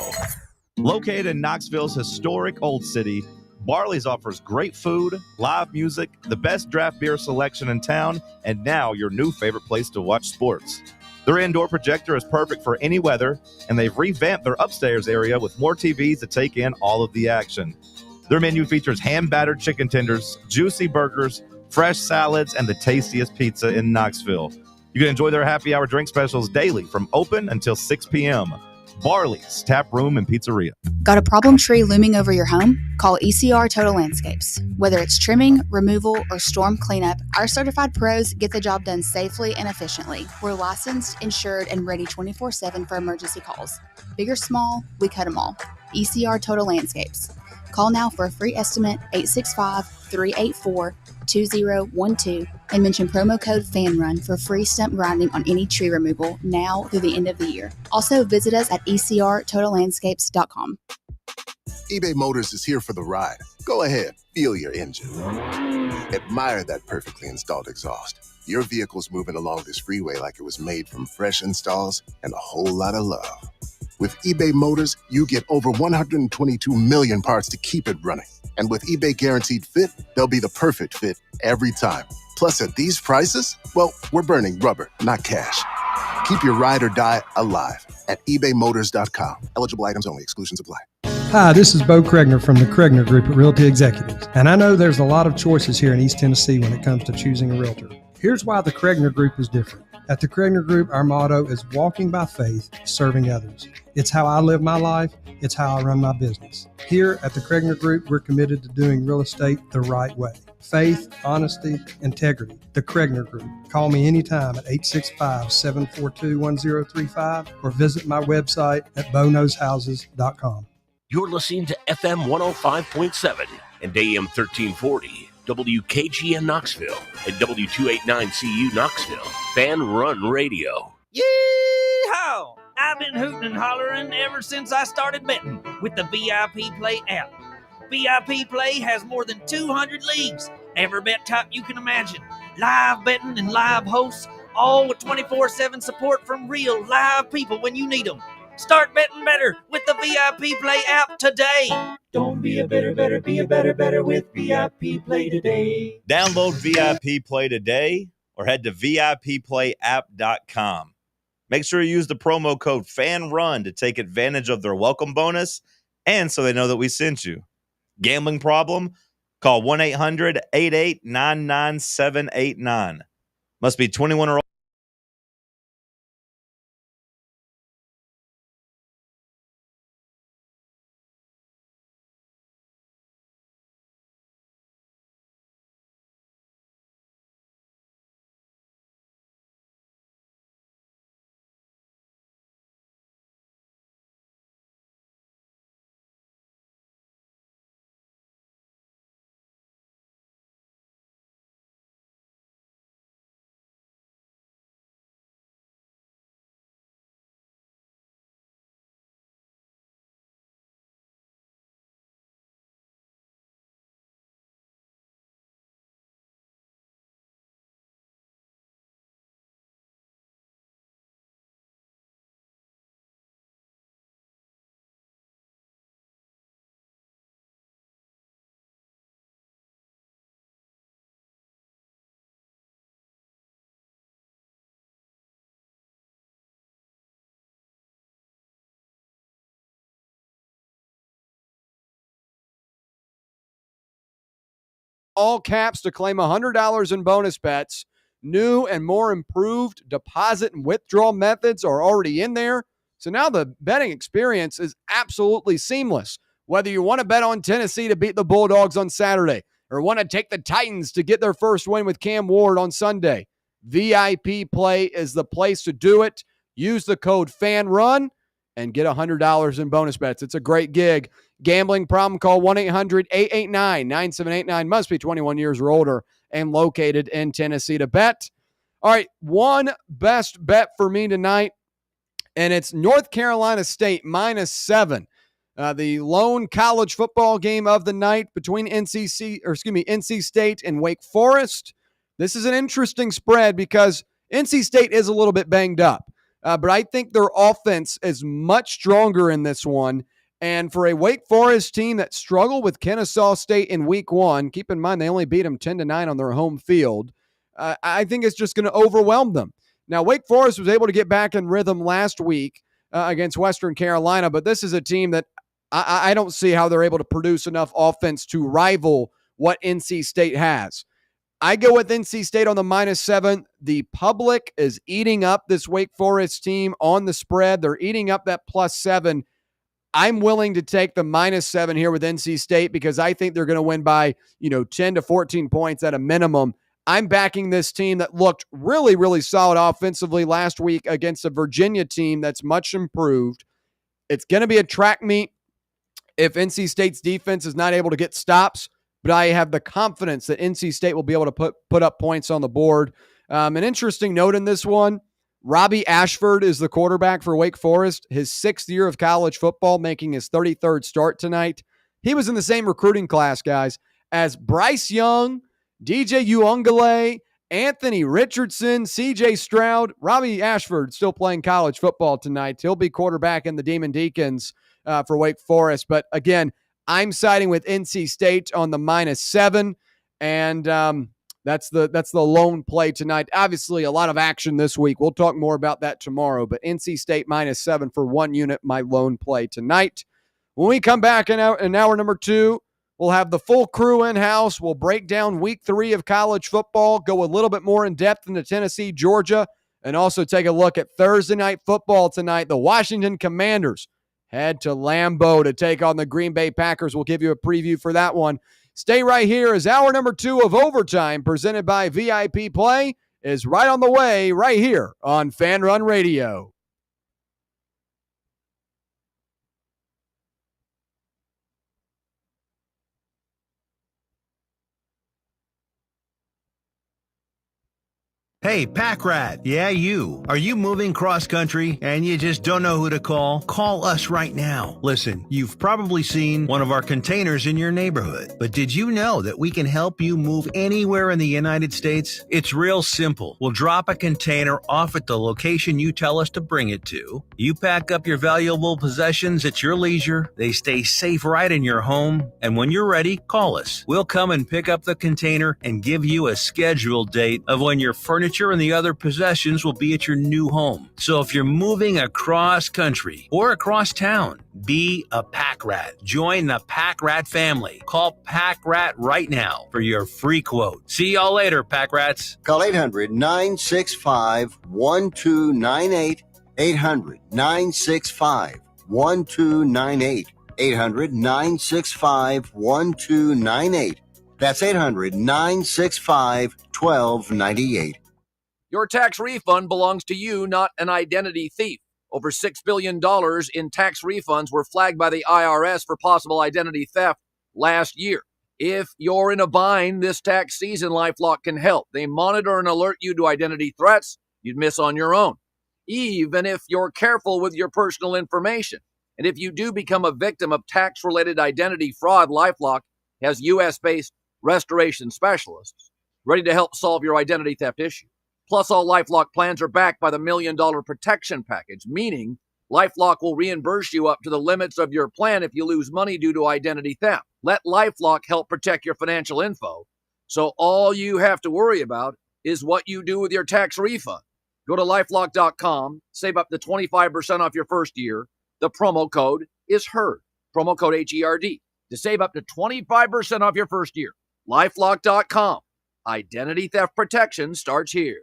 Located in Knoxville's historic Old City, Barley's offers great food, live music, the best draft beer selection in town, and now your new favorite place to watch sports. Their indoor projector is perfect for any weather, and they've revamped their upstairs area with more TVs to take in all of the action. Their menu features hand-battered chicken tenders, juicy burgers, fresh salads, and the tastiest pizza in Knoxville. You can enjoy their happy hour drink specials daily from open until 6 p.m. Barley's Tap Room and Pizzeria. Got a problem tree looming over your home? Call ECR Total Landscapes. Whether it's trimming, removal, or storm cleanup, our certified pros get the job done safely and efficiently. We're licensed, insured, and ready 24/7 for emergency calls. Big or small, we cut them all. ECR Total Landscapes. Call now for a free estimate, 865-384-2012, and mention promo code FANRUN for free stump grinding on any tree removal now through the end of the year. Also, visit us at ecrtotallandscapes.com. eBay Motors is here for the ride. Go ahead, feel your engine. Admire that perfectly installed exhaust. Your vehicle's moving along this freeway like it was made from fresh installs and a whole lot of love. With eBay Motors, you get over 122 million parts to keep it running. And with eBay Guaranteed Fit, they'll be the perfect fit every time. Plus, at these prices, well, we're burning rubber, not cash. Keep your ride or die alive at ebaymotors.com. Eligible items only. Exclusions apply. Hi, this is Bo Kregner from the Kregner Group at Realty Executives, and I know there's a lot of choices here in East Tennessee when it comes to choosing a realtor. Here's why the Kregner Group is different. At the Kregner Group, our motto is walking by faith, serving others. It's how I live my life. It's how I run my business. Here at the Kregner Group, we're committed to doing real estate the right way. Faith, honesty, integrity. The Kregner Group. Call me anytime at 865-742-1035 or visit my website at boknowshouses.com. You're listening to FM 105.7 and AM 1340, WKGN Knoxville, and W289CU Knoxville, Fan Run Radio. Yee-haw! I've been hooting and hollering ever since I started betting with the VIP Play app. VIP Play has more than 200 leagues, every bet type you can imagine, live betting and live hosts, all with 24/7 support from real live people when you need them. Start betting better with the VIP Play app today. Don't be a better, be a better with VIP Play today. Download VIP Play today or head to VIPPlayApp.com. Make sure you use the promo code FANRUN to take advantage of their welcome bonus and so they know that we sent you. Gambling problem? Call 1-800-88-99789. Must be 21 or older. All caps to claim $100 in bonus bets. New and more improved deposit and withdrawal methods are already in there. So now the betting experience is absolutely seamless. Whether you want to bet on Tennessee to beat the Bulldogs on Saturday or want to take the Titans to get their first win with Cam Ward on Sunday, VIP Play is the place to do it. Use the code FANRUN and get $100 in bonus bets. It's a great gig. Gambling problem? Call 1-800-889-9789. Must be 21 years or older and located in Tennessee to bet. All right, one best bet for me tonight, and it's North Carolina State -7. The lone college football game of the night between NC State and Wake Forest. This is an interesting spread because NC State is a little bit banged up, but I think their offense is much stronger in this one. And for a Wake Forest team that struggled with Kennesaw State in week 1, keep in mind they only beat them 10-9 on their home field, I think it's just going to overwhelm them. Now, Wake Forest was able to get back in rhythm last week against Western Carolina, but this is a team that I don't see how they're able to produce enough offense to rival what NC State has. I go with NC State on the -7. The public is eating up this Wake Forest team on the spread. They're eating up that +7. I'm willing to take the -7 here with NC State because I think they're going to win by, 10 to 14 points at a minimum. I'm backing this team that looked really, really solid offensively last week against a Virginia team that's much improved. It's going to be a track meet if NC State's defense is not able to get stops, but I have the confidence that NC State will be able to put up points on the board. An interesting note in this one, Robbie Ashford is the quarterback for Wake Forest, his 6th year of college football, making his 33rd start tonight. He was in the same recruiting class, guys, as Bryce Young, DJ Uiagalelei, Anthony Richardson, CJ Stroud. Robbie Ashford still playing college football tonight. He'll be quarterback in the Demon Deacons for Wake Forest. But again, I'm siding with NC State on the -7, and that's the lone play tonight. Obviously, a lot of action this week. We'll talk more about that tomorrow, but NC State -7 for 1 unit, my lone play tonight. When we come back in hour number 2, we'll have the full crew in-house. We'll break down week 3 of college football, go a little bit more in depth into Tennessee, Georgia, and also take a look at Thursday night football tonight. The Washington Commanders head to Lambeau to take on the Green Bay Packers. We'll give you a preview for that one. Stay right here as hour number 2 of Overtime, presented by VIP Play, is right on the way right here on Fan Run Radio. Hey, Pack Rat. Yeah, you. Are you moving cross country and you just don't know who to call? Call us right now. Listen, you've probably seen one of our containers in your neighborhood, but did you know that we can help you move anywhere in the United States? It's real simple. We'll drop a container off at the location you tell us to bring it to. You pack up your valuable possessions at your leisure. They stay safe right in your home. And when you're ready, call us. We'll come and pick up the container and give you a scheduled date of when your furniture and the other possessions will be at your new home. So if you're moving across country or across town, be a Pack Rat. Join the Pack Rat family. Call Pack Rat right now for your free quote. See y'all later, Pack Rats. Call 800-965-1298. 800-965-1298. 800-965-1298. That's 800-965-1298. Your tax refund belongs to you, not an identity thief. Over $6 billion in tax refunds were flagged by the IRS for possible identity theft last year. If you're in a bind this tax season, LifeLock can help. They monitor and alert you to identity threats you'd miss on your own, even if you're careful with your personal information. And if you do become a victim of tax-related identity fraud, LifeLock has U.S.-based restoration specialists ready to help solve your identity theft issue. Plus, all LifeLock plans are backed by the $1 Million Protection Package, meaning LifeLock will reimburse you up to the limits of your plan if you lose money due to identity theft. Let LifeLock help protect your financial info, so all you have to worry about is what you do with your tax refund. Go to LifeLock.com, save up to 25% off your first year. The promo code is HERD, promo code HERD, to save up to 25% off your first year. LifeLock.com. Identity theft protection starts here.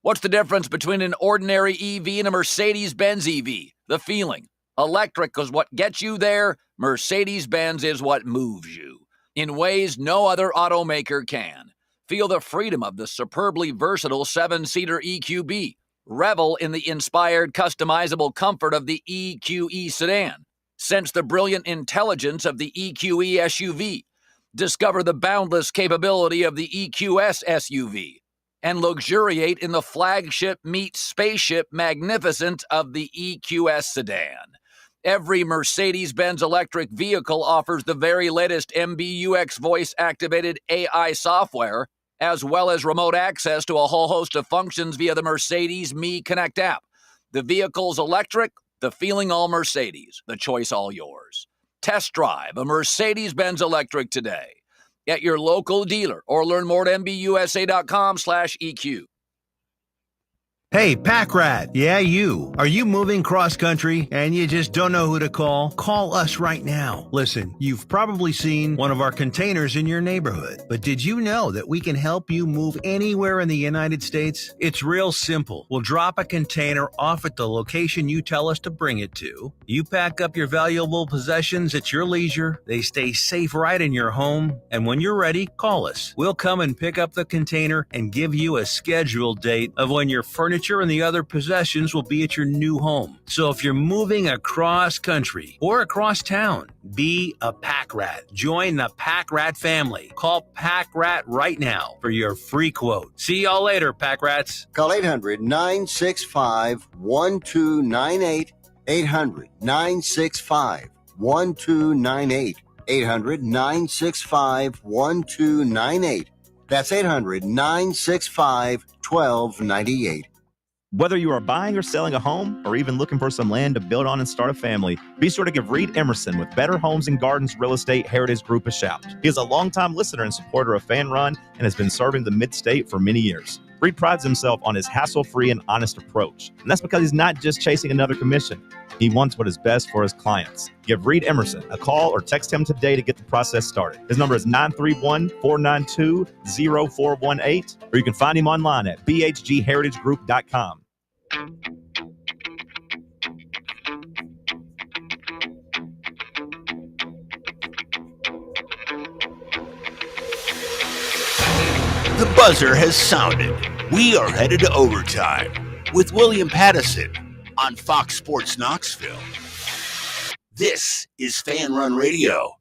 What's the difference between an ordinary EV and a Mercedes-Benz EV? The feeling. Electric is what gets you there. Mercedes-Benz is what moves you in ways no other automaker can. Feel the freedom of the superbly versatile 7-seater EQB. Revel in the inspired, customizable comfort of the EQE sedan. Sense the brilliant intelligence of the EQE SUV. Discover the boundless capability of the EQS SUV. And luxuriate in the flagship meets spaceship magnificence of the EQS sedan. Every Mercedes-Benz electric vehicle offers the very latest MBUX voice-activated AI software, as well as remote access to a whole host of functions via the Mercedes Me Connect app. The vehicle's electric, the feeling all Mercedes, the choice all yours. Test drive a Mercedes-Benz electric today at your local dealer or learn more at mbusa.com/EQ. Hey, Pack Rat. Yeah, you. Are you moving cross country and you just don't know who to call? Call us right now. Listen, you've probably seen one of our containers in your neighborhood, but did you know that we can help you move anywhere in the United States? It's real simple. We'll drop a container off at the location you tell us to bring it to. You pack up your valuable possessions at your leisure. They stay safe right in your home. And when you're ready, call us. We'll come and pick up the container and give you a scheduled date of when your furniture and the other possessions will be at your new home. So if you're moving across country or across town, be a Pack Rat. Join the Pack Rat family. Call Pack Rat right now for your free quote. See y'all later, Pack Rats. Call 800-965-1298. 800-965-1298. 800-965-1298. That's 800-965-1298. Whether you are buying or selling a home or even looking for some land to build on and start a family, be sure to give Reed Emerson with Better Homes and Gardens Real Estate Heritage Group a shout. He is a longtime listener and supporter of Fan Run and has been serving the Mid-State for many years. Reed prides himself on his hassle-free and honest approach. And that's because he's not just chasing another commission. He wants what is best for his clients. Give Reed Emerson a call or text him today to get the process started. His number is 931-492-0418, or you can find him online at bhgheritagegroup.com. The buzzer has sounded. We are headed to overtime with William Pattison on Fox Sports Knoxville. This is Fan Run Radio.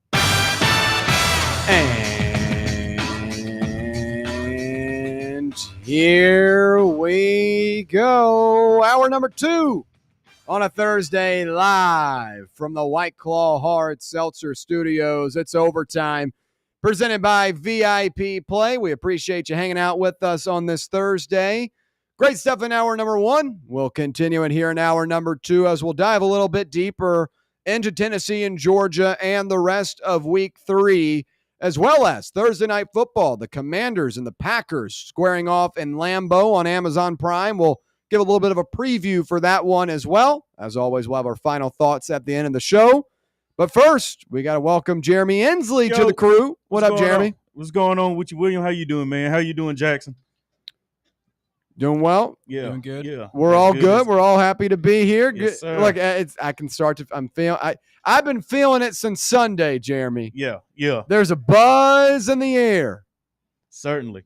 And here we go. Hour number 2 on a Thursday, live from the White Claw Hard Seltzer Studios. It's overtime, presented by VIP Play. We appreciate you hanging out with us on this Thursday. Great stuff in hour number 1. We'll continue it here in hour number 2 as we'll dive a little bit deeper into Tennessee and Georgia and the rest of week 3, as well as Thursday Night Football. The Commanders and the Packers squaring off in Lambeau on Amazon Prime. We'll give a little bit of a preview for that one as well. As always, we'll have our final thoughts at the end of the show. But first, we got to welcome Jeremy Inslee to the crew. What up, Jeremy? What's going on with you, William? How you doing, man? How you doing, Jackson? Doing well. Yeah, doing good. Yeah, we're all good. We're all happy to be here. Yes, sir. Look, I can start to. I've been feeling it since Sunday, Jeremy. Yeah. There's a buzz in the air. Certainly.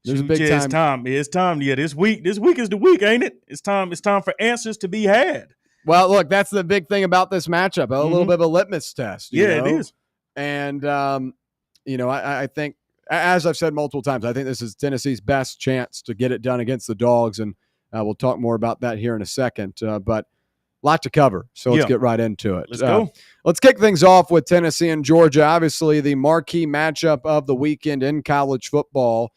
There's a big time. It's time. It's time. Yeah, this week is the week, ain't it? It's time for answers to be had. Well, look, that's the big thing about this matchup. A little bit of a litmus test. You know? It is. And I think, as I've said multiple times, I think this is Tennessee's best chance to get it done against the Dogs, and we'll talk more about that here in a second. But a lot to cover, so let's get right into it. Let's go. Let's kick things off with Tennessee and Georgia. Obviously, the marquee matchup of the weekend in college football.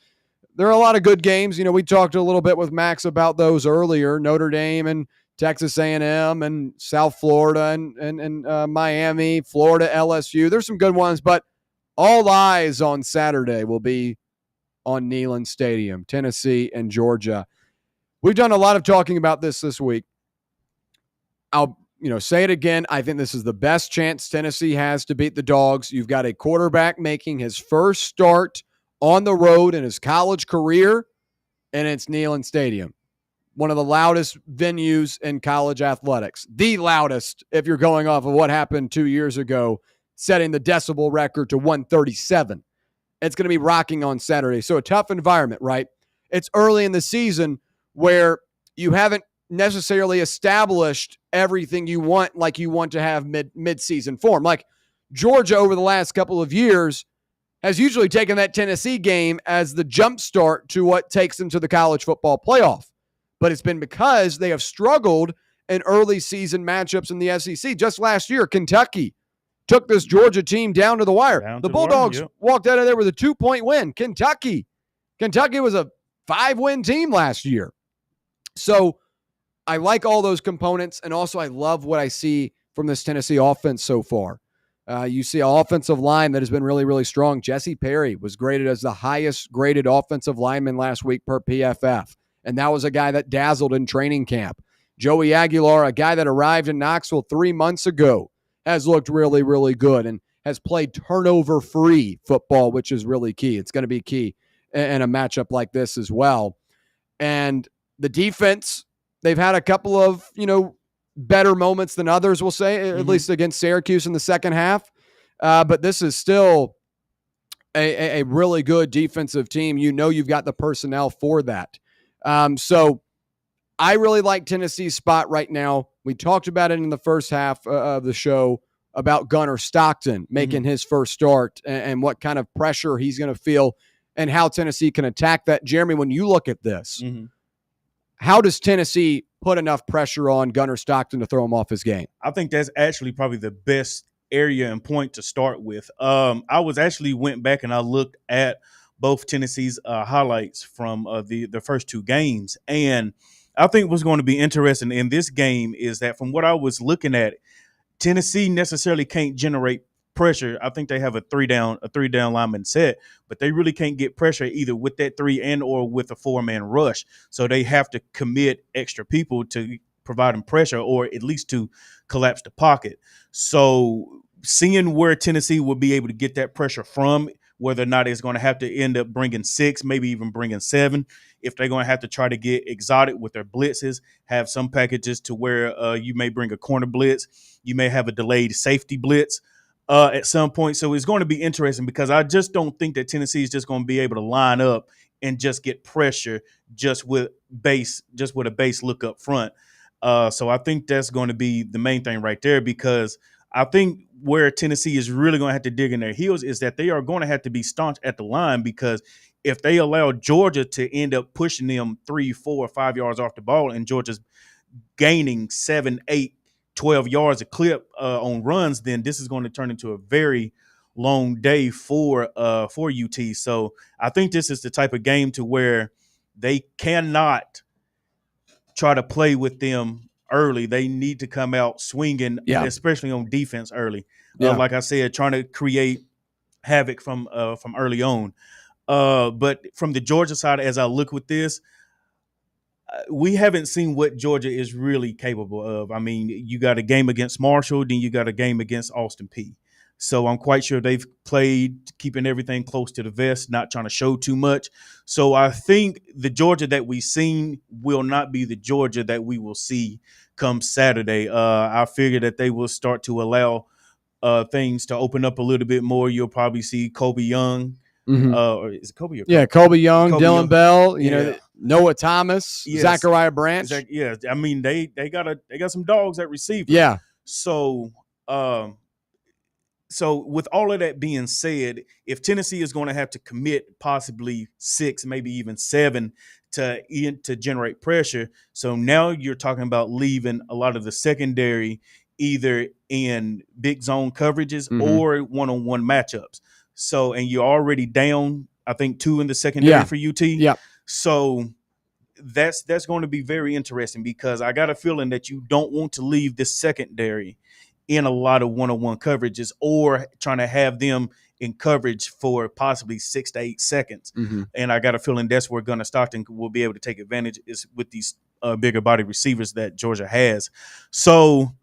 There are a lot of good games. We talked a little bit with Max about those earlier. Notre Dame and Texas A&M and South Florida and Miami, Florida, LSU. There's some good ones, but all eyes on Saturday will be on Neyland Stadium, Tennessee and Georgia. We've done a lot of talking about this week. I'll say it again. I think this is the best chance Tennessee has to beat the Dogs. You've got a quarterback making his first start on the road in his college career, and it's Neyland Stadium, one of the loudest venues in college athletics. The loudest, if you're going off of what happened 2 years ago, setting the decibel record to 137. It's going to be rocking on Saturday. So a tough environment, right? It's early in the season where you haven't necessarily established everything you want like you want to have mid-season form. Like Georgia over the last couple of years has usually taken that Tennessee game as the jump start to what takes them to the college football playoff. But it's been because they have struggled in early season matchups in the SEC. Just last year, Kentucky took this Georgia team down to the wire. The Bulldogs walked out of there with a 2-point win. Kentucky was a 5-win team last year. So I like all those components, and also I love what I see from this Tennessee offense so far. You see an offensive line that has been really, really strong. Jesse Perry was graded as the highest graded offensive lineman last week per PFF, and that was a guy that dazzled in training camp. Joey Aguilar, a guy that arrived in Knoxville 3 months ago, has looked really, really good and has played turnover-free football, which is really key. It's going to be key in a matchup like this as well. And the defense, they've had a couple of, better moments than others, we'll say, at least against Syracuse in the second half. But this is still a really good defensive team. You've got the personnel for that. So I really like Tennessee's spot right now. We talked about it in the first half of the show about Gunnar Stockton making his first start and what kind of pressure he's going to feel and how Tennessee can attack that. Jeremy, when you look at this, how does Tennessee put enough pressure on Gunnar Stockton to throw him off his game? I think that's actually probably the best area and point to start with. I went back and I looked at both Tennessee's highlights from the first two games, and I think what's going to be interesting in this game is that from what I was looking at, Tennessee necessarily can't generate pressure. I think they have a three down lineman set, but they really can't get pressure either with that 3 and or with a 4-man rush. So they have to commit extra people to providing pressure or at least to collapse the pocket. So seeing where Tennessee will be able to get that pressure from, whether or not it's going to have to end up bringing 6, maybe even bringing 7, if they're going to have to try to get exotic with their blitzes, have some packages to where you may bring a corner blitz, you may have a delayed safety blitz at some point. So it's going to be interesting because I just don't think that Tennessee is just going to be able to line up and just get pressure just with a base look up front. So I think that's going to be the main thing right there, because I think where Tennessee is really going to have to dig in their heels is that they are going to have to be staunch at the line, because if they allow Georgia to end up pushing them 3, 4, 5 yards off the ball and Georgia's gaining 7, 8, 12 yards a clip on runs, then this is going to turn into a very long day for UT. So I think this is the type of game to where they cannot try to play with them early. They need to come out swinging, especially on defense early. Like I said, trying to create havoc from early on. But from the Georgia side, as I look with this, we haven't seen what Georgia is really capable of. I mean, you got a game against Marshall, then you got a game against Austin Peay. So I'm quite sure they've played keeping everything close to the vest, not trying to show too much. So I think the Georgia that we've seen will not be the Georgia that we will see come Saturday. I figure that they will start to allow things to open up a little bit more. You'll probably see Kobe Young. Or is it Kobe? Kobe Young, Dylan Bell, know, Noah Thomas, Zachariah Branch. I mean, they got some dogs at receiver. Yeah. So with all of that being said, if Tennessee is going to have to commit possibly 6, maybe even 7 to generate pressure, so now you're talking about leaving a lot of the secondary either in big zone coverages or one-on-one matchups. So, and you're already down, I think, 2 in the secondary for UT. Yeah. So that's going to be very interesting, because I got a feeling that you don't want to leave this secondary in a lot of one-on-one coverages or trying to have them in coverage for possibly 6 to 8 seconds. And I got a feeling that's where Gunnar Stockton will be able to take advantage, is with these bigger body receivers that Georgia has. So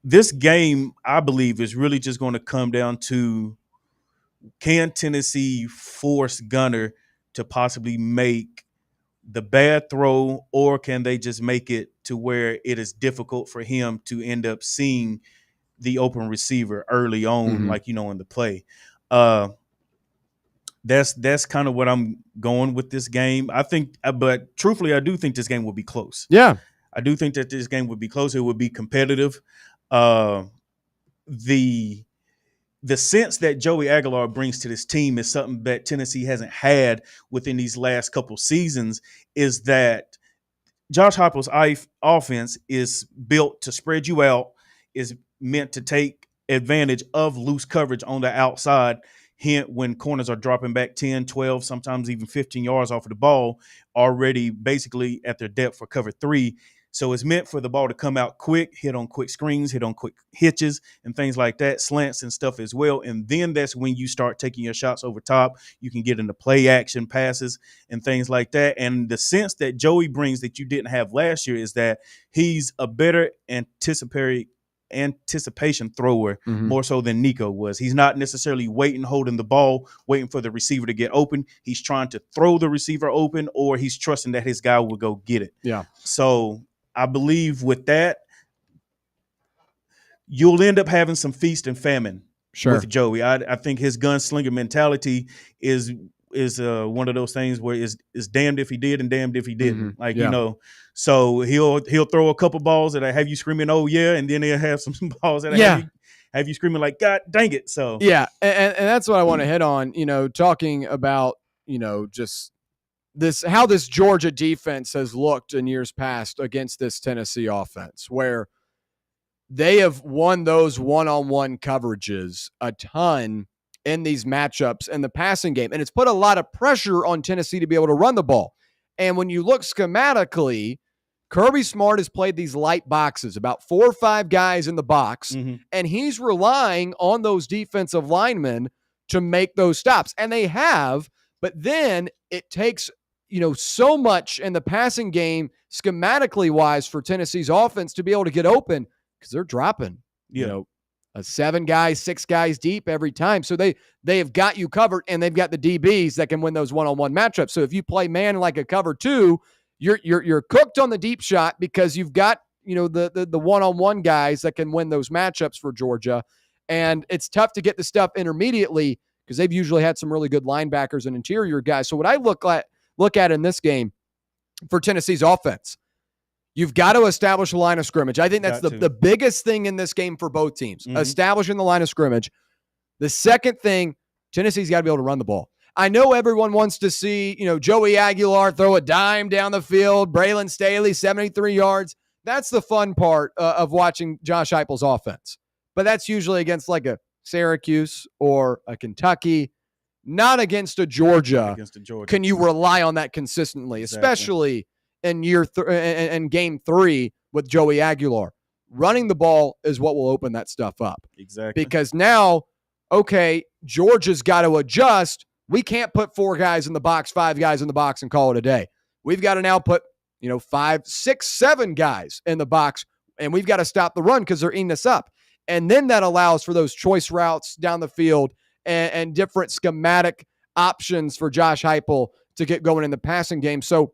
this game, I believe, is really just going to come down to, can Tennessee force Gunnar to possibly make the bad throw, or can they just make it to where it is difficult for him to end up seeing the open receiver early on, like, in the play? That's kind of what I'm going with this game. I think, but truthfully, I do think this game will be close. Yeah. I do think that this game would be close. It would be competitive. The sense that Joey Aguilar brings to this team is something that Tennessee hasn't had within these last couple seasons, is that Josh Heupel's offense is built to spread you out, is meant to take advantage of loose coverage on the outside. Hint, when corners are dropping back 10, 12, sometimes even 15 yards off of the ball, already basically at their depth for cover 3. So it's meant for the ball to come out quick, hit on quick screens, hit on quick hitches and things like that, slants and stuff as well. And then that's when you start taking your shots over top. You can get into play action passes and things like that. And the sense that Joey brings that you didn't have last year is that he's a better anticipation thrower, more so than Nico was. He's not necessarily holding the ball, waiting for the receiver to get open. He's trying to throw the receiver open, or he's trusting that his guy will go get it. Yeah. So I believe with that, you'll end up having some feast and famine with Joey. I think his gunslinger mentality is one of those things where it's damned if he did and damned if he didn't. So he'll throw a couple balls that have you screaming, "Oh yeah," and then he'll have some balls that have you screaming like, "God dang it!" So and that's what I want to hit on. Talking about just how this Georgia defense has looked in years past against this Tennessee offense, where they have won those one-on-one coverages a ton in these matchups in the passing game. And it's put a lot of pressure on Tennessee to be able to run the ball. And when you look schematically, Kirby Smart has played these light boxes, about 4 or 5 guys in the box, and he's relying on those defensive linemen to make those stops. And they have, but then it takes so much in the passing game schematically wise for Tennessee's offense to be able to get open because they're dropping, a 7 guys, 6 guys deep every time. So they have got you covered, and they've got the DBs that can win those one-on-one matchups. So if you play man like a cover 2, you're cooked on the deep shot because you've got, the one-on-one guys that can win those matchups for Georgia. And it's tough to get the stuff intermediately because they've usually had some really good linebackers and interior guys. So what I look at in this game for Tennessee's offense, you've got to establish a line of scrimmage. I think that's the biggest thing in this game for both teams, establishing the line of scrimmage. The second thing, Tennessee's got to be able to run the ball. I know everyone wants to see, Joey Aguilar throw a dime down the field, Braylon Staley, 73 yards. That's the fun part of watching Josh Heupel's offense. But that's usually against like a Syracuse or a Kentucky, not against a Georgia. Can you rely on that consistently, especially in in game 3 with Joey Aguilar? Running the ball is what will open that stuff up. Exactly. Because now, okay, Georgia's got to adjust. We can't put 4 guys in the box, 5 guys in the box and call it a day. We've got to now put 5, 6, 7 guys in the box, and we've got to stop the run because they're eating us up. And then that allows for those choice routes down the field and different schematic options for Josh Heupel to get going in the passing game. So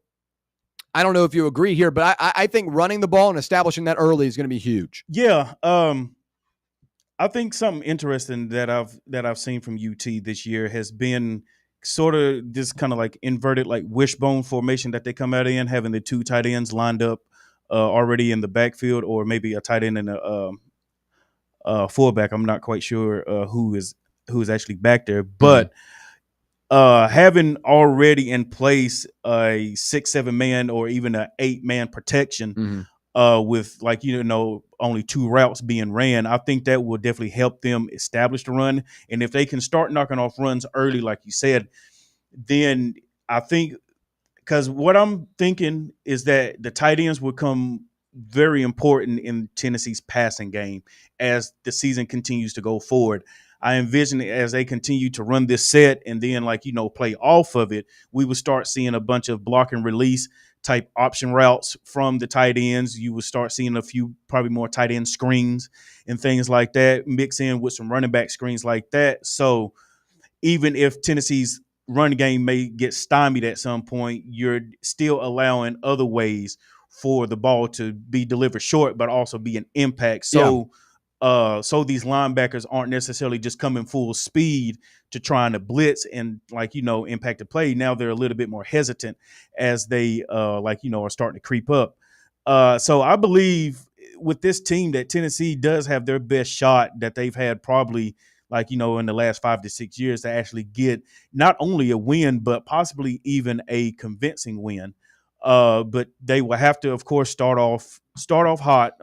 I don't know if you agree here, but I think running the ball and establishing that early is going to be huge. Yeah. I think something interesting that I've seen from UT this year has been sort of this kind of like inverted like wishbone formation that they come out in, having the 2 tight ends lined up already in the backfield, or maybe a tight end and a fullback. I'm not quite sure who is actually back there, but having already in place a 6-7 man or even an 8-man protection with only 2 routes being ran, I think that will definitely help them establish the run. And if they can start knocking off runs early, like you said, then I think, because what I'm thinking is that the tight ends will come very important in Tennessee's passing game as the season continues to go forward. I envision it as they continue to run this set and then play off of it, we will start seeing a bunch of block and release type option routes from the tight ends. You will start seeing a few probably more tight end screens and things like that, mix in with some running back screens like that. So even if Tennessee's run game may get stymied at some point, you're still allowing other ways for the ball to be delivered short, but also be an impact. So so these linebackers aren't necessarily just coming full speed to trying to blitz and impact the play. Now they're a little bit more hesitant as they are starting to creep up. So I believe with this team that Tennessee does have their best shot that they've had probably in the last 5 to 6 years to actually get not only a win, but possibly even a convincing win. But they will have to, of course, start off hot.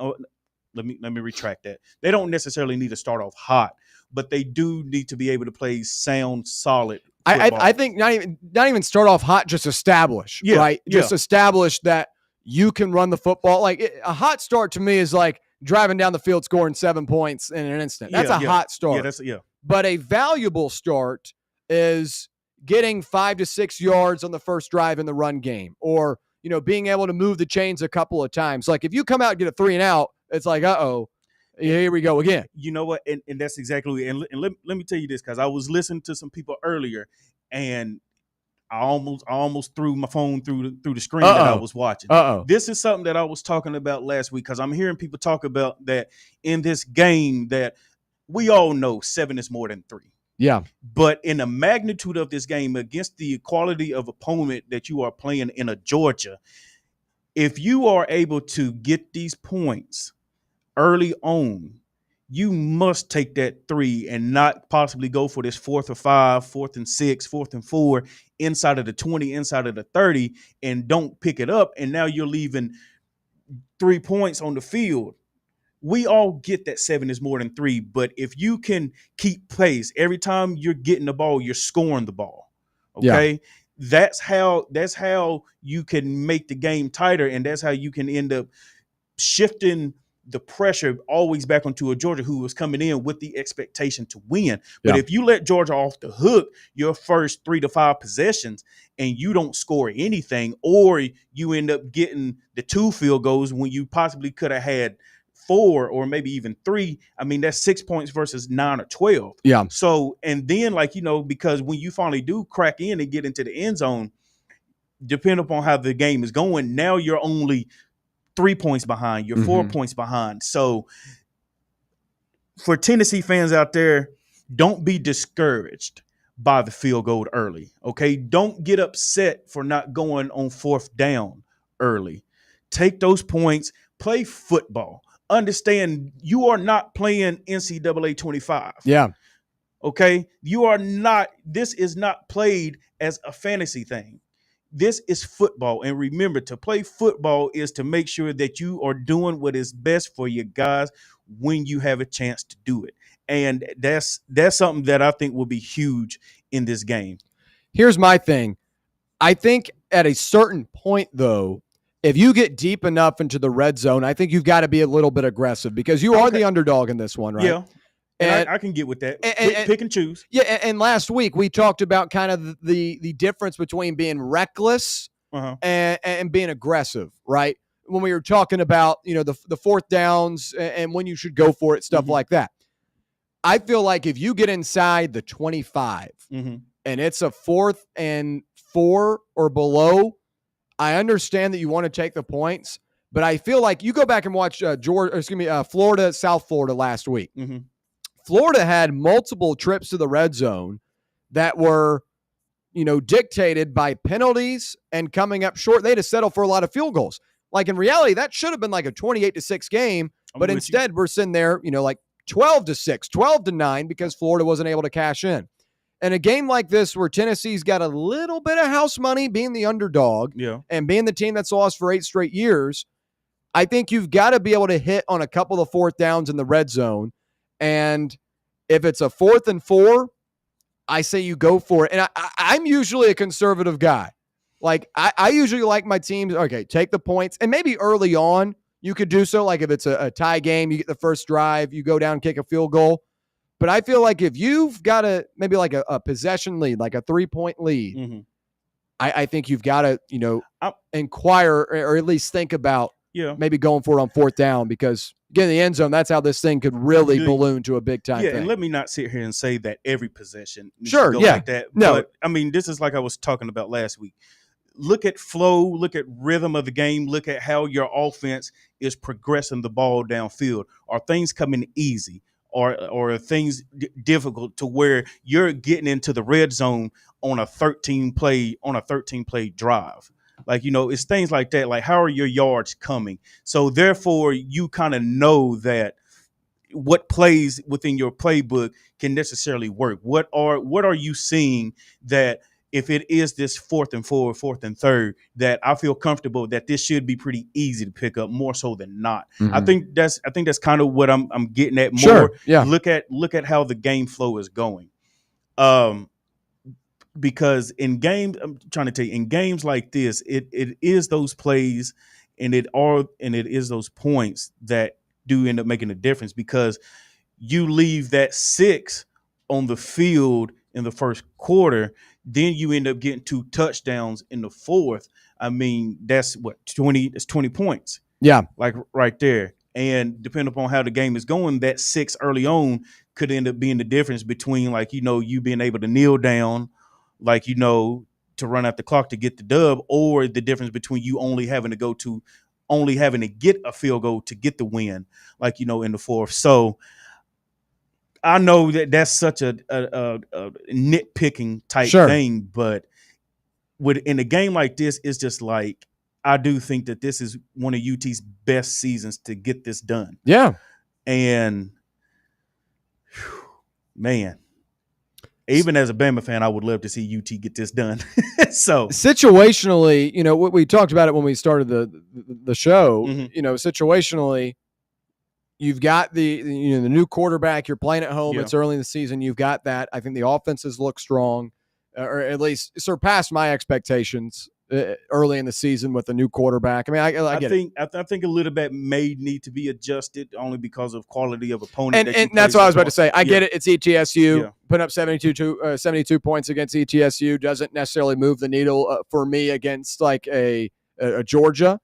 Let me retract that. They don't necessarily need to start off hot, but they do need to be able to play sound, solid football. I think not even start off hot, just establish, right? Just establish that you can run the football. A hot start to me is like driving down the field, scoring 7 points in an instant. That's a hot start. But a valuable start is getting 5 to 6 yards on the first drive in the run game, or being able to move the chains a couple of times. Like if you come out and get a 3 and out, it's like, here we go again. You know what? And that's exactly. And let me tell you this, because I was listening to some people earlier, and I almost threw my phone through the screen that I was watching. This is something that I was talking about last week, because I'm hearing people talk about that in this game that we all know 7 is more than 3. Yeah. But in the magnitude of this game against the quality of opponent that you are playing in a Georgia, if you are able to get these points early on, you must take that 3 and not possibly go for this 4th or 5, 4th and 6, 4th and 4 inside of the 20, inside of the 30, and don't pick it up. And now you're leaving 3 points on the field. We all get that 7 is more than 3, but if you can keep pace, every time you're getting the ball, you're scoring the ball. Okay. Yeah. That's how you can make the game tighter, and that's how you can end up shifting the pressure always back onto a Georgia who was coming in with the expectation to win. But if you let Georgia off the hook your first 3 to 5 possessions and you don't score anything, or you end up getting the 2 field goals when you possibly could have had 4 or maybe even 3, I mean, that's 6 points versus 9 or 12. Yeah. So, and then because when you finally do crack in and get into the end zone, depending upon how the game is going, now you're only 3 points behind, you're 4 points behind. So for Tennessee fans out there, don't be discouraged by the field goal early. Okay. Don't get upset for not going on 4th down early. Take those points, play football. Understand you are not playing NCAA 25. Yeah. Okay. This is not played as a fantasy thing. This is football. And remember, to play football is to make sure that you are doing what is best for your guys when you have a chance to do it. And that's something that I think will be huge in this game. Here's my thing. I think at a certain point, though, if you get deep enough into the red zone, I think you've got to be a little bit aggressive because you are the underdog in this one, right? Yeah. And I can get with that. Pick and choose. Yeah, and last week we talked about kind of the difference between being reckless and being aggressive, right? When we were talking about, the 4th downs and when you should go for it, stuff like that. I feel like if you get inside the 25 and it's a 4th and 4 or below, I understand that you want to take the points, but I feel like you go back and watch Florida, South Florida last week. Florida had multiple trips to the red zone that were, dictated by penalties and coming up short. They had to settle for a lot of field goals. Like in reality, that should have been like a 28-6 game, but instead we're sitting there, like 12-6, 12-9 because Florida wasn't able to cash in. And a game like this where Tennessee's got a little bit of house money being the underdog and being the team that's lost for 8 straight years, I think you've got to be able to hit on a couple of 4th downs in the red zone. And if it's a 4th and 4, I say you go for it. And I'm usually a conservative guy. Like, I usually like my teams, okay, take the points. And maybe early on you could do so. Like if it's a tie game, you get the first drive, you go down and kick a field goal. But I feel like if you've got maybe like a possession lead, like a 3-point lead, I think you've got to, inquire or at least think about maybe going for it on 4th down because getting the end zone, that's how this thing could really balloon to a big time thing. And let me not sit here and say that every possession needs to go like that. No. But, I mean, this is like I was talking about last week. Look at flow, look at rhythm of the game, look at how your offense is progressing the ball downfield. Are things coming easy? Or are things difficult to where you're getting into the red zone on a 13 play drive? Like, it's things like that. Like, how are your yards coming? So therefore, you kind of know that what plays within your playbook can necessarily work. What are you seeing that if it is this 4th and 4, 4th and 3rd, that I feel comfortable that this should be pretty easy to pick up more so than not. I think that's kind of what I'm getting at more. Sure, yeah. Look at how the game flow is going. Because in games, I'm trying to tell you, in games like this, it is those plays and it is those points that do end up making a difference because you leave that 6 on the field in the first quarter, then you end up getting 2 touchdowns in the 4th. I mean, that's 20 points. Yeah. Like right there. And depending upon how the game is going, that 6 early on could end up being the difference between you being able to kneel down, to run out the clock to get the dub, or the difference between you only having to get a field goal to get the win, in the 4th. So I know that that's such a nitpicking type thing, but in a game like this, it's just like, I do think that this is one of UT's best seasons to get this done. Yeah. And man, even as a Bama fan, I would love to see UT get this done. So situationally, what we talked about it when we started the show, situationally, you've got the new quarterback. You're playing at home. Yeah. It's early in the season. You've got that. I think the offenses look strong, or at least surpassed my expectations early in the season with a new quarterback. I mean, I get it. I think a little bit may need to be adjusted only because of quality of opponent. And that's what I was about to say. I get it. It's ETSU. Yeah. Putting up 72 points against ETSU doesn't necessarily move the needle for me against like a Georgia.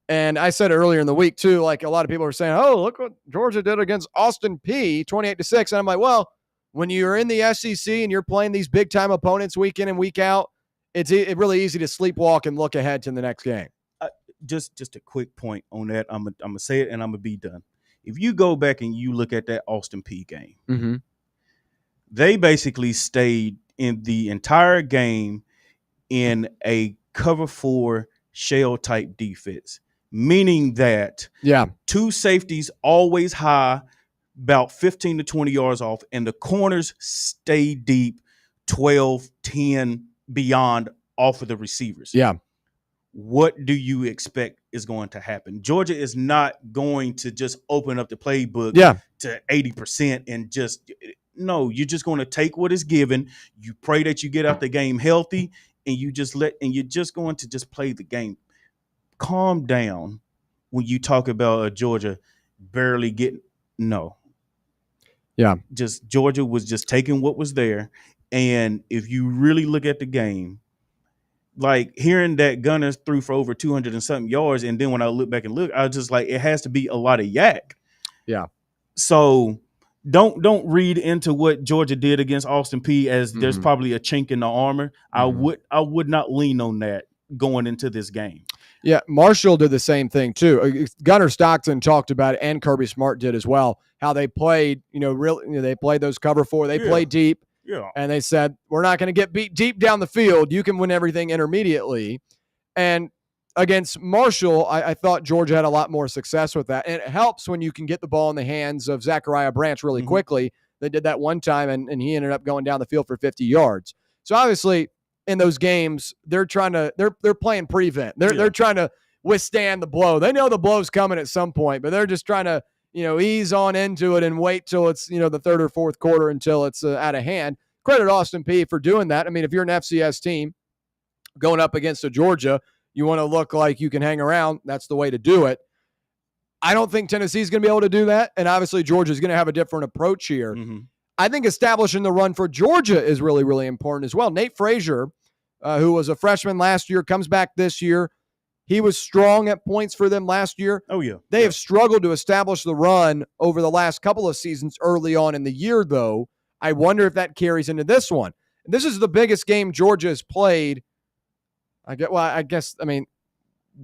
And I said earlier in the week too, like a lot of people were saying, "Oh, look what Georgia did against Austin Peay, 28-6." And I'm like, well, when you're in the SEC and you're playing these big time opponents week in and week out, it's really easy to sleepwalk and look ahead to the next game. Just a quick point on that. I'm gonna say it and I'm gonna be done. If you go back and you look at that Austin Peay game, they basically stayed in the entire game in a cover 4 shell type defense, meaning that two safeties always high, about 15 to 20 yards off, and the corners stay deep, 12, 10 beyond off of the receivers. Yeah. What do you expect is going to happen? Georgia is not going to just open up the playbook to 80% and just no, you're just going to take what is given. You pray that you get out the game healthy, and you're just going to just play the game. Calm down when you talk about Georgia barely getting just Georgia was just taking what was there. And if you really look at the game, like hearing that Gunner threw for over 200 and something yards, and then when I look back and look, I was just like, it has to be a lot of yak. Yeah. So don't read into what Georgia did against Austin Peay as there's probably a chink in the armor. I would not lean on that going into this game. Yeah, Marshall did the same thing too. Gunnar Stockton talked about it, and Kirby Smart did as well. How they played, they played those cover 4. They played deep, and they said we're not going to get beat deep down the field. You can win everything intermediately. And against Marshall, I thought Georgia had a lot more success with that, and it helps when you can get the ball in the hands of Zachariah Branch really quickly. They did that one time, and he ended up going down the field for 50 yards. So obviously, in those games, they're playing prevent. They're trying to withstand the blow. They know the blow's coming at some point, but they're just trying to ease on into it and wait till it's the third or fourth quarter until it's out of hand. Credit Austin Peay for doing that. I mean, if you're an FCS team going up against a Georgia, you want to look like you can hang around. That's the way to do it. I don't think Tennessee's going to be able to do that, and obviously Georgia's going to have a different approach here. I think establishing the run for Georgia is really, really important as well. Nate Frazier, who was a freshman last year, comes back this year. He was strong at points for them last year. Oh, yeah. They have struggled to establish the run over the last couple of seasons early on in the year, though. I wonder if that carries into this one. And this is the biggest game Georgia has played.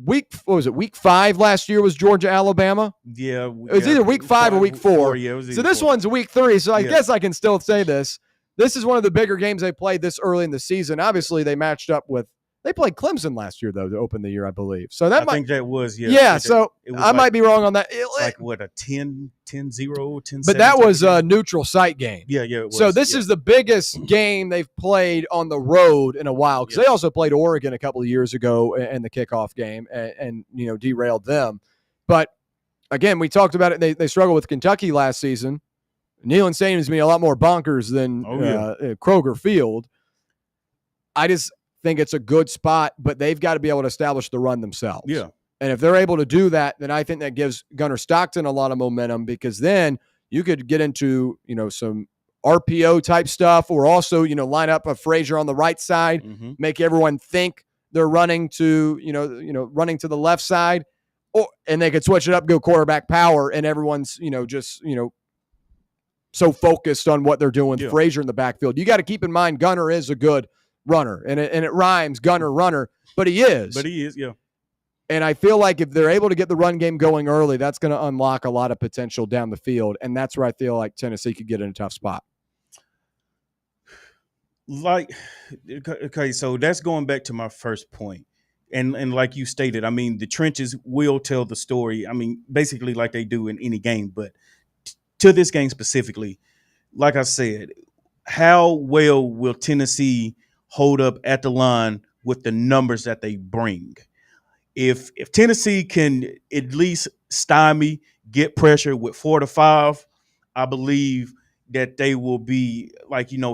Week 5 last year was Georgia, Alabama? Yeah. It was either week 5 or week 4. Yeah, it was so this one's week 3, so I guess I can still say this. This is one of the bigger games they played this early in the season. Obviously, they matched up with – they played Clemson last year, though, to open the year, I believe. So I think that was, Yeah, so I might be wrong on that. Like, what, a 10-0, 10-7? But that was a neutral site game. Yeah, it was. So this is the biggest game they've played on the road in a while, because they also played Oregon a couple of years ago in the kickoff game and derailed them. But, again, we talked about it. They struggled with Kentucky last season. Neyland Stadium is going to be a lot more bonkers than Kroger Field. I just think it's a good spot, but they've got to be able to establish the run themselves. Yeah. And if they're able to do that, then I think that gives Gunnar Stockton a lot of momentum, because then you could get into, some RPO type stuff, or also, line up a Frazier on the right side, make everyone think they're running to, running to the left side, and they could switch it up, go quarterback power, and everyone's, so focused on what they're doing with Frazier in the backfield. You got to keep in mind Gunnar is a good runner, and it rhymes, Gunnar runner, but he is. Yeah. And I feel like if they're able to get the run game going early, that's going to unlock a lot of potential down the field, and that's where I feel like Tennessee could get in a tough spot. Okay, so that's going back to my first point. And like you stated, I mean, the trenches will tell the story. I mean, basically like they do in any game, but to this game specifically, like I said, how well will Tennessee hold up at the line with the numbers that they bring? If Tennessee can at least stymie, get pressure with 4 to 5, I believe that they will be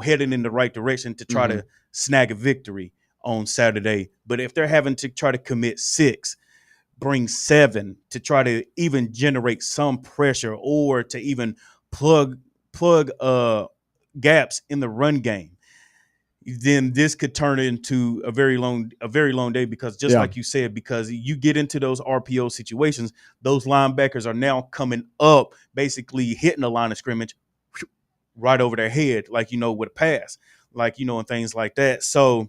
heading in the right direction to try to snag a victory. on Saturday. But if they're having to try to commit 6, bring 7 to try to even generate some pressure or to even plug gaps in the run game, then this could turn into a very long day, because just like you said, because you get into those RPO situations, those linebackers are now coming up, basically hitting the line of scrimmage right over their head, like, with a pass, like, and things like that. So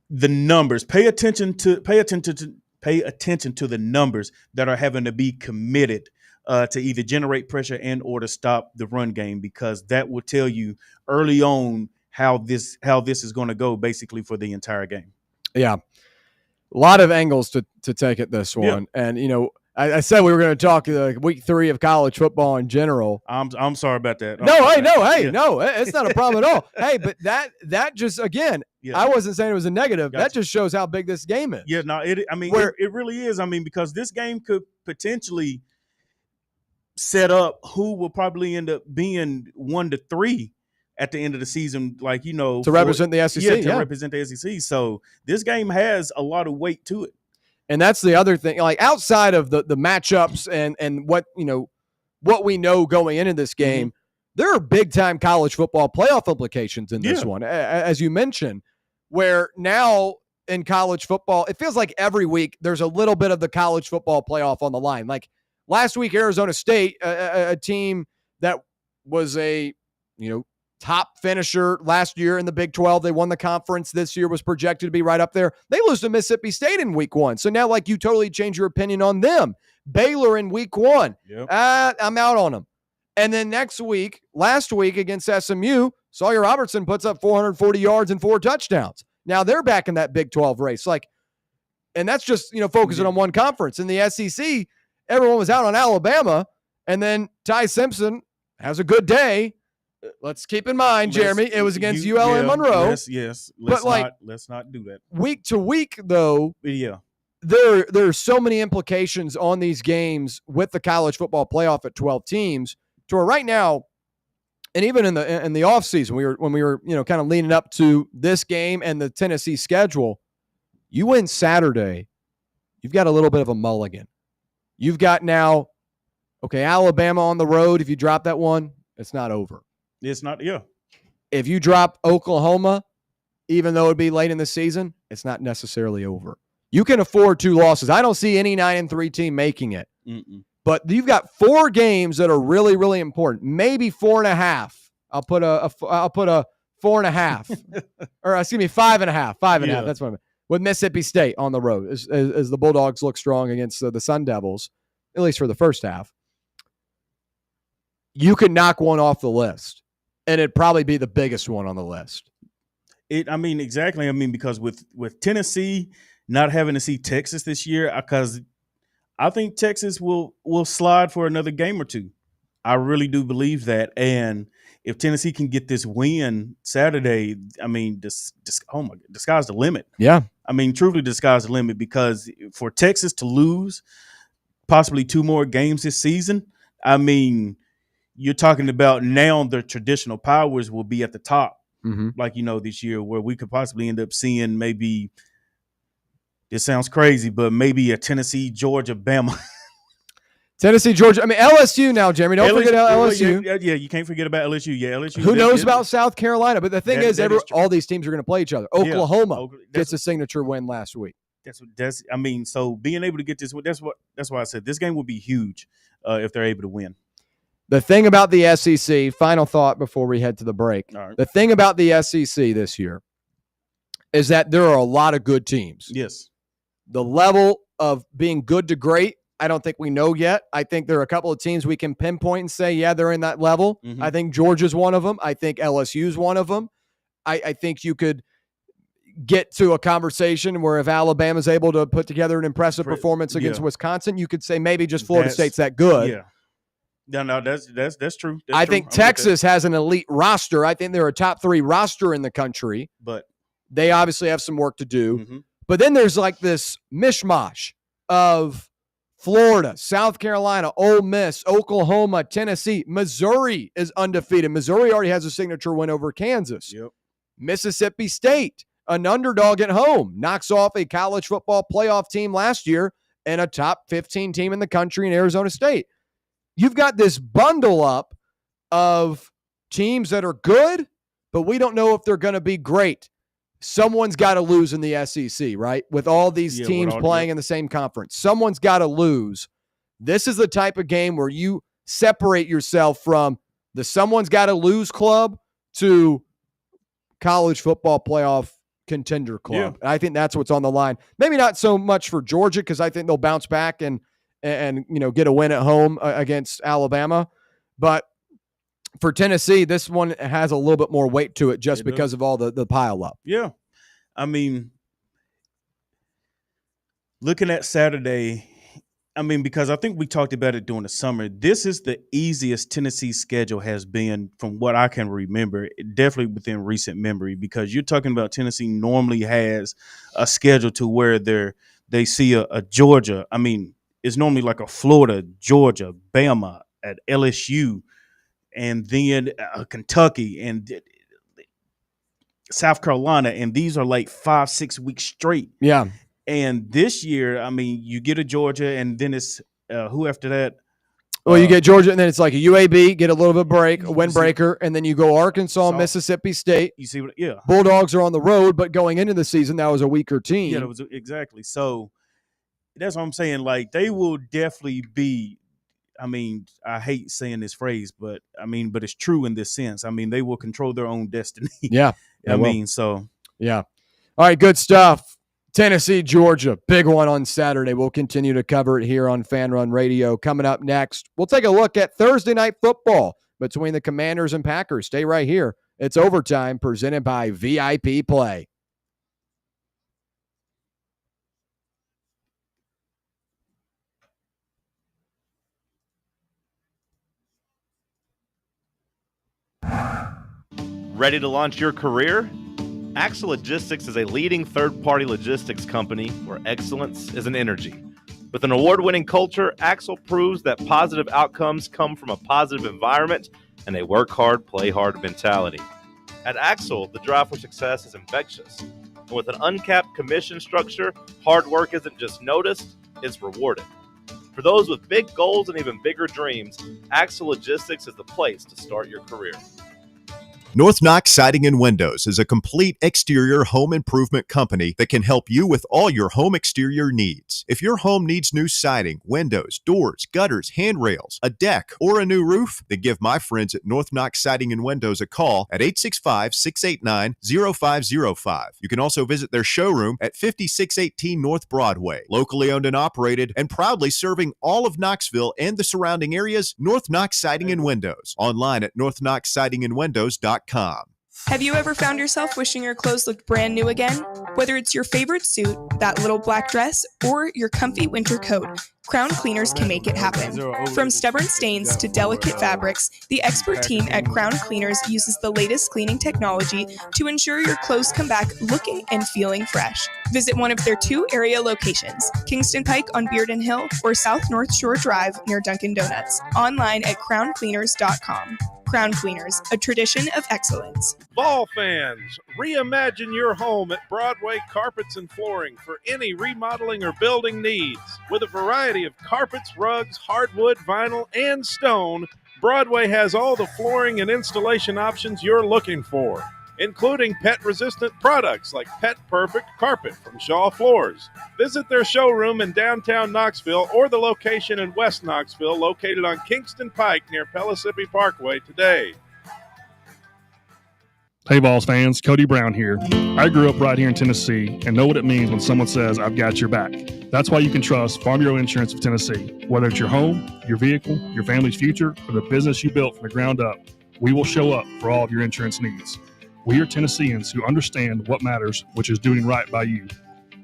the numbers, pay attention to the numbers that are having to be committed to either generate pressure and or to stop the run game, because that will tell you early on how this is going to go basically for the entire game. Yeah. A lot of angles to take at this one. Yeah. And, I said we were going to talk week 3 of college football in general. I'm sorry about that. No, it's not a problem at all. Hey, but that just, again, I wasn't saying it was a negative. Gotcha. That just shows how big this game is. Yeah, no, it really is. I mean, because this game could potentially set up who will probably end up being 1 to 3 at the end of the season, like, to represent the SEC. Yeah, represent the SEC. So this game has a lot of weight to it. And that's the other thing, like outside of the matchups and what we know going into this game, there are big time college football playoff implications in this one, as you mentioned, where now in college football, it feels like every week there's a little bit of the college football playoff on the line. Like last week, Arizona State, a team that was a top finisher last year in the Big 12. They won the conference this year, was projected to be right up there. They lose to Mississippi State in week 1. So now, you totally change your opinion on them. Baylor in week 1. Yep. I'm out on them. And then last week against SMU, Sawyer Robertson puts up 440 yards and 4 touchdowns. Now they're back in that Big 12 race. And that's just, focusing on one conference. In the SEC, everyone was out on Alabama. And then Ty Simpson has a good day. Let's keep in mind, Jeremy, it was against ULM Monroe. Yes. Let's not do that. Week to week, though, there are so many implications on these games with the college football playoff at 12 teams. To where right now, and even in the offseason, when we were kind of leaning up to this game and the Tennessee schedule, you win Saturday, you've got a little bit of a mulligan. You've got now, Alabama on the road. If you drop that one, it's not over. It's not, If you drop Oklahoma, even though it'd be late in the season, it's not necessarily over. You can afford 2 losses. I don't see any 9-3 team making it. But you've got 4 games that are really, really important. Maybe 4.5. I'll put a 4.5. Or excuse me, 5.5. 5.5. That's what I meant. With Mississippi State on the road, as the Bulldogs look strong against the Sun Devils, at least for the first half. You could knock one off the list. And it'd probably be the biggest one on the list. Exactly. Because with Tennessee not having to see Texas this year, because I think Texas will slide for another game or 2. I really do believe that. And if Tennessee can get this win Saturday, the sky's the limit. Yeah. Truly the sky's the limit, because for Texas to lose possibly 2 more games this season, you're talking about now the traditional powers will be at the top, this year, where we could possibly end up seeing maybe, this sounds crazy, but maybe a Tennessee, Georgia, Bama. Tennessee, Georgia. LSU now, Jeremy. Don't forget LSU. Yeah, you can't forget about LSU. Yeah, LSU. Who knows about South Carolina? But the thing is all these teams are going to play each other. Oklahoma gets a signature win last week. So being able to get this, that's why I said this game will be huge if they're able to win. The thing about the SEC, final thought before we head to the break. Right. The thing about the SEC this year is that there are a lot of good teams. Yes. The level of being good to great, I don't think we know yet. I think there are a couple of teams we can pinpoint and say, they're in that level. I think Georgia's one of them. I think LSU's one of them. I think you could get to a conversation where if Alabama's able to put together an impressive performance against Wisconsin, you could say maybe just Florida State's that good. Yeah. No, that's true. I think Texas has an elite roster. I think they're a top 3 roster in the country, but they obviously have some work to do. But then there's this mishmash of Florida, South Carolina, Ole Miss, Oklahoma, Tennessee. Missouri is undefeated. Missouri already has a signature win over Kansas. Yep. Mississippi State an underdog at home, knocks off a college football playoff team last year and a top 15 team in the country in Arizona State. You've got this bundle up of teams that are good, but we don't know if they're going to be great. Someone's got to lose in the SEC, right? With all these teams playing in the same conference. Someone's got to lose. This is the type of game where you separate yourself from the someone's got to lose club to college football playoff contender club. Yeah. I think that's what's on the line. Maybe not so much for Georgia, because I think they'll bounce back and get a win at home against Alabama. But for Tennessee, this one has a little bit more weight to it just because of all the pile up. Yeah. I mean, looking at Saturday, because I think we talked about it during the summer, this is the easiest Tennessee's schedule has been from what I can remember, definitely within recent memory, because you're talking about Tennessee normally has a schedule to where they see a Georgia. It's normally like a Florida, Georgia, Bama, at LSU, and then Kentucky and South Carolina, and these are like 5-6 weeks straight. Yeah. And this year, you get a Georgia, and then it's who after that? Well, you get Georgia, and then it's like a UAB, get a little bit of break, a windbreaker, and then you go Arkansas, Mississippi State. You see what? Yeah. Bulldogs are on the road, but going into the season, that was a weaker team. Yeah, it was exactly. So that's what I'm saying. Like, they will definitely be. I hate saying this phrase, but but it's true in this sense. They will control their own destiny. Yeah. So. Yeah. All right, good stuff. Tennessee, Georgia, big one on Saturday. We'll continue to cover it here on Fan Run Radio. Coming up next, we'll take a look at Thursday night football between the Commanders and Packers. Stay right here. It's Overtime, presented by VIP Play. Ready to launch your career? Axle Logistics is a leading third-party logistics company where excellence is an energy. With an award-winning culture, Axle proves that positive outcomes come from a positive environment and a work hard, play hard mentality. At Axle, the drive for success is infectious. And with an uncapped commission structure, hard work isn't just noticed, it's rewarded. For those with big goals and even bigger dreams, Axle Logistics is the place to start your career. North Knox Siding and Windows is a complete exterior home improvement company that can help you with all your home exterior needs. If your home needs new siding, windows, doors, gutters, handrails, a deck, or a new roof, then give my friends at North Knox Siding and Windows a call at 865-689-0505. You can also visit their showroom at 5618 North Broadway. Locally owned and operated, and proudly serving all of Knoxville and the surrounding areas, North Knox Siding and Windows. Online at northknoxsidingandwindows.com. Have you ever found yourself wishing your clothes looked brand new again? Whether it's your favorite suit, that little black dress, or your comfy winter coat, Crown Cleaners can make it happen. From stubborn stains to delicate fabrics, the expert team at Crown Cleaners uses the latest cleaning technology to ensure your clothes come back looking and feeling fresh. Visit one of their 2 area locations, Kingston Pike on Bearden Hill or South North Shore Drive near Dunkin' Donuts. Online at crowncleaners.com. Crown Cleaners, a tradition of excellence. Fall fans, reimagine your home at Broadway Carpets and Flooring for any remodeling or building needs. With a variety of carpets, rugs, hardwood, vinyl, and stone, Broadway has all the flooring and installation options you're looking for, including pet-resistant products like Pet Perfect Carpet from Shaw Floors. Visit their showroom in downtown Knoxville or the location in West Knoxville located on Kingston Pike near Pellissippi Parkway today. Hey Vols fans, Cody Brown here. I grew up right here in Tennessee and know what it means when someone says, I've got your back. That's why you can trust Farm Bureau Insurance of Tennessee. Whether it's your home, your vehicle, your family's future, or the business you built from the ground up, we will show up for all of your insurance needs. We are Tennesseans who understand what matters, which is doing right by you.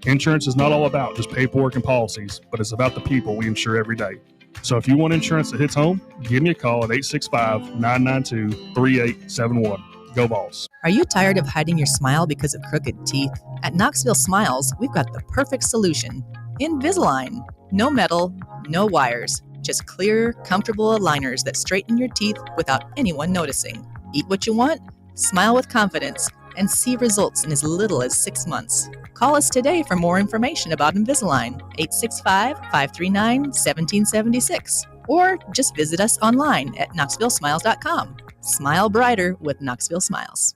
Insurance is not all about just paperwork and policies, but it's about the people we insure every day. So if you want insurance that hits home, give me a call at 865-992-3871. Go Vols. Are you tired of hiding your smile because of crooked teeth? At Knoxville Smiles, we've got the perfect solution. Invisalign. No metal, no wires, just clear, comfortable aligners that straighten your teeth without anyone noticing. Eat what you want, smile with confidence. and see results in as little as 6 months. Call us today for more information about Invisalign, 865-539-1776, or just visit us online at knoxvillesmiles.com. Smile brighter with Knoxville Smiles.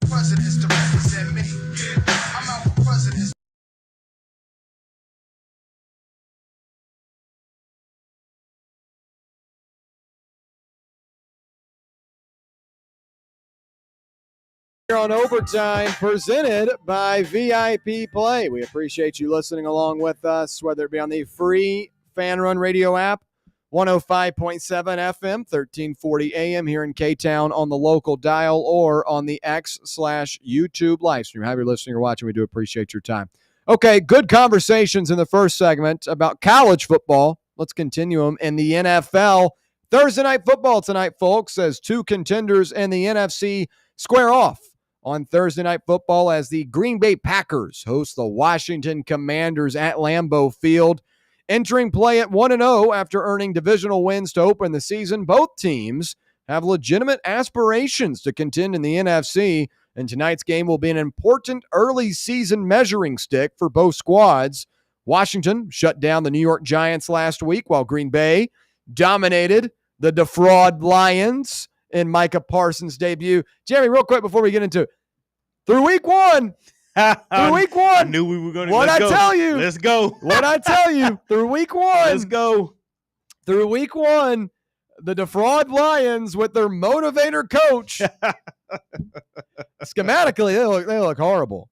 Presidents to represent me. I'm out for presidents. Here on Overtime, presented by VIP Play. We appreciate you listening along with us, whether it be on the free Fan Run Radio app, 105.7 FM, 1340 AM here in K-Town on the local dial, or on the X/YouTube live stream. However you're listening or watching, we do appreciate your time. Okay, good conversations in the first segment about college football. Let's continue them in the NFL. Thursday night football tonight, folks, as two contenders in the NFC square off on Thursday night football as the Green Bay Packers host the Washington Commanders at Lambeau Field. Entering play at 1-0 after earning divisional wins to open the season, both teams have legitimate aspirations to contend in the NFC, and tonight's game will be an important early season measuring stick for both squads. Washington shut down the New York Giants last week, while Green Bay dominated the defraud Lions in Micah Parsons' debut. Jeremy, real quick before we get into it, through week one, I knew we were going to. What'd I tell you? Let's go. What'd I tell you? Through week one. Let's go. Through week one, the defraud Lions with their motivator coach. Schematically, they look horrible.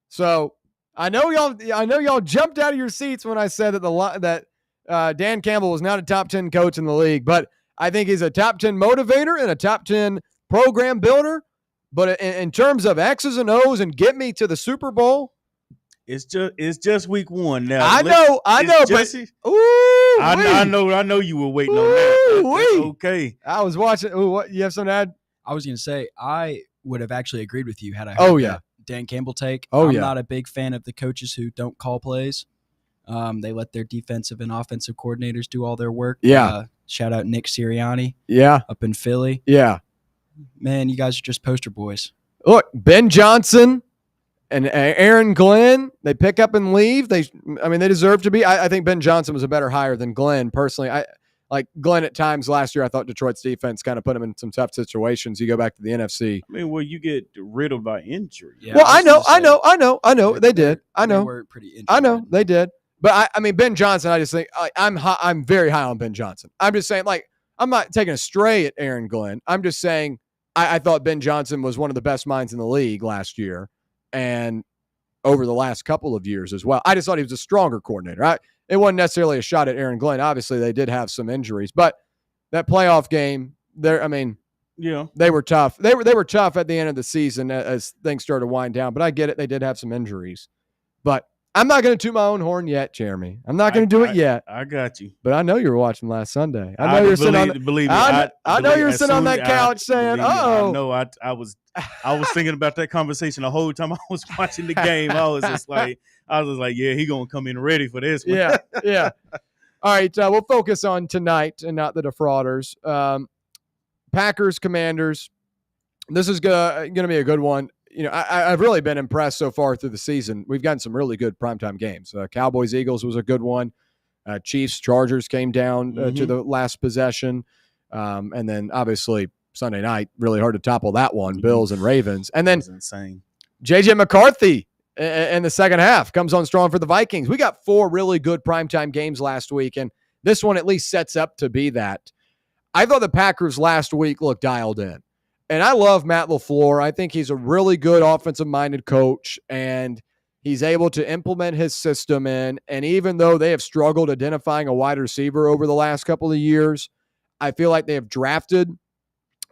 So I know y'all jumped out of your seats when I said that Dan Campbell was not a top 10 coach in the league, but I think he's a top 10 motivator and a top 10 program builder. But in terms of X's and O's and get me to the Super Bowl, it's just week one now. I know, Jesse, but ooh, I know you were waiting on that. That's okay. I was watching. Ooh, what you have something to add? I was going to say I would have actually agreed with you had I Oh, heard yeah. that Dan Campbell take. Oh, I'm yeah. not a big fan of the coaches who don't call plays. They let their defensive and offensive coordinators do all their work. Yeah. Shout out Nick Sirianni. Yeah. Up in Philly. Yeah. Man, you guys are just poster boys. Look, Ben Johnson and Aaron Glenn, they pick up and leave. They deserve to be. I think Ben Johnson was a better hire than Glenn, personally. I like Glenn at times last year. I thought Detroit's defense kind of put him in some tough situations. You go back to the NFC. I mean, well, you get riddled by injury. Yeah, well, I know. They did. I know. They were pretty injured. I know they did. But I mean, Ben Johnson, I just think I'm very high on Ben Johnson. I'm just saying, like, I'm not taking a stray at Aaron Glenn. I'm just saying I thought Ben Johnson was one of the best minds in the league last year and over the last couple of years as well. I just thought he was a stronger coordinator. It wasn't necessarily a shot at Aaron Glenn. Obviously, they did have some injuries, but that playoff game, they were tough. They were tough at the end of the season as things started to wind down. But I get it; they did have some injuries. But I'm not going to toot my own horn yet, Jeremy. I'm not going to do it yet. I got you. But I know you were watching last Sunday. I know you were sitting on. I know you were sitting on that couch saying, "Uh-oh." No, I was thinking about that conversation the whole time I was watching the game. I was just like, yeah, he gonna come in ready for this one. Yeah. All right, we'll focus on tonight and not the defrauders. Packers, Commanders. This is going to be a good one. You know, I've really been impressed so far through the season. We've gotten some really good primetime games. Cowboys, Eagles was a good one. Chiefs, Chargers came down to the last possession. And then obviously Sunday night, really hard to topple that one, Bills and Ravens. And then insane. J.J. McCarthy in the second half comes on strong for the Vikings. We got 4 really good primetime games last week, and this one at least sets up to be that. I thought the Packers last week looked dialed in. And I love Matt LaFleur. I think he's a really good offensive-minded coach, and he's able to implement his system in. And even though they have struggled identifying a wide receiver over the last couple of years, I feel like they have drafted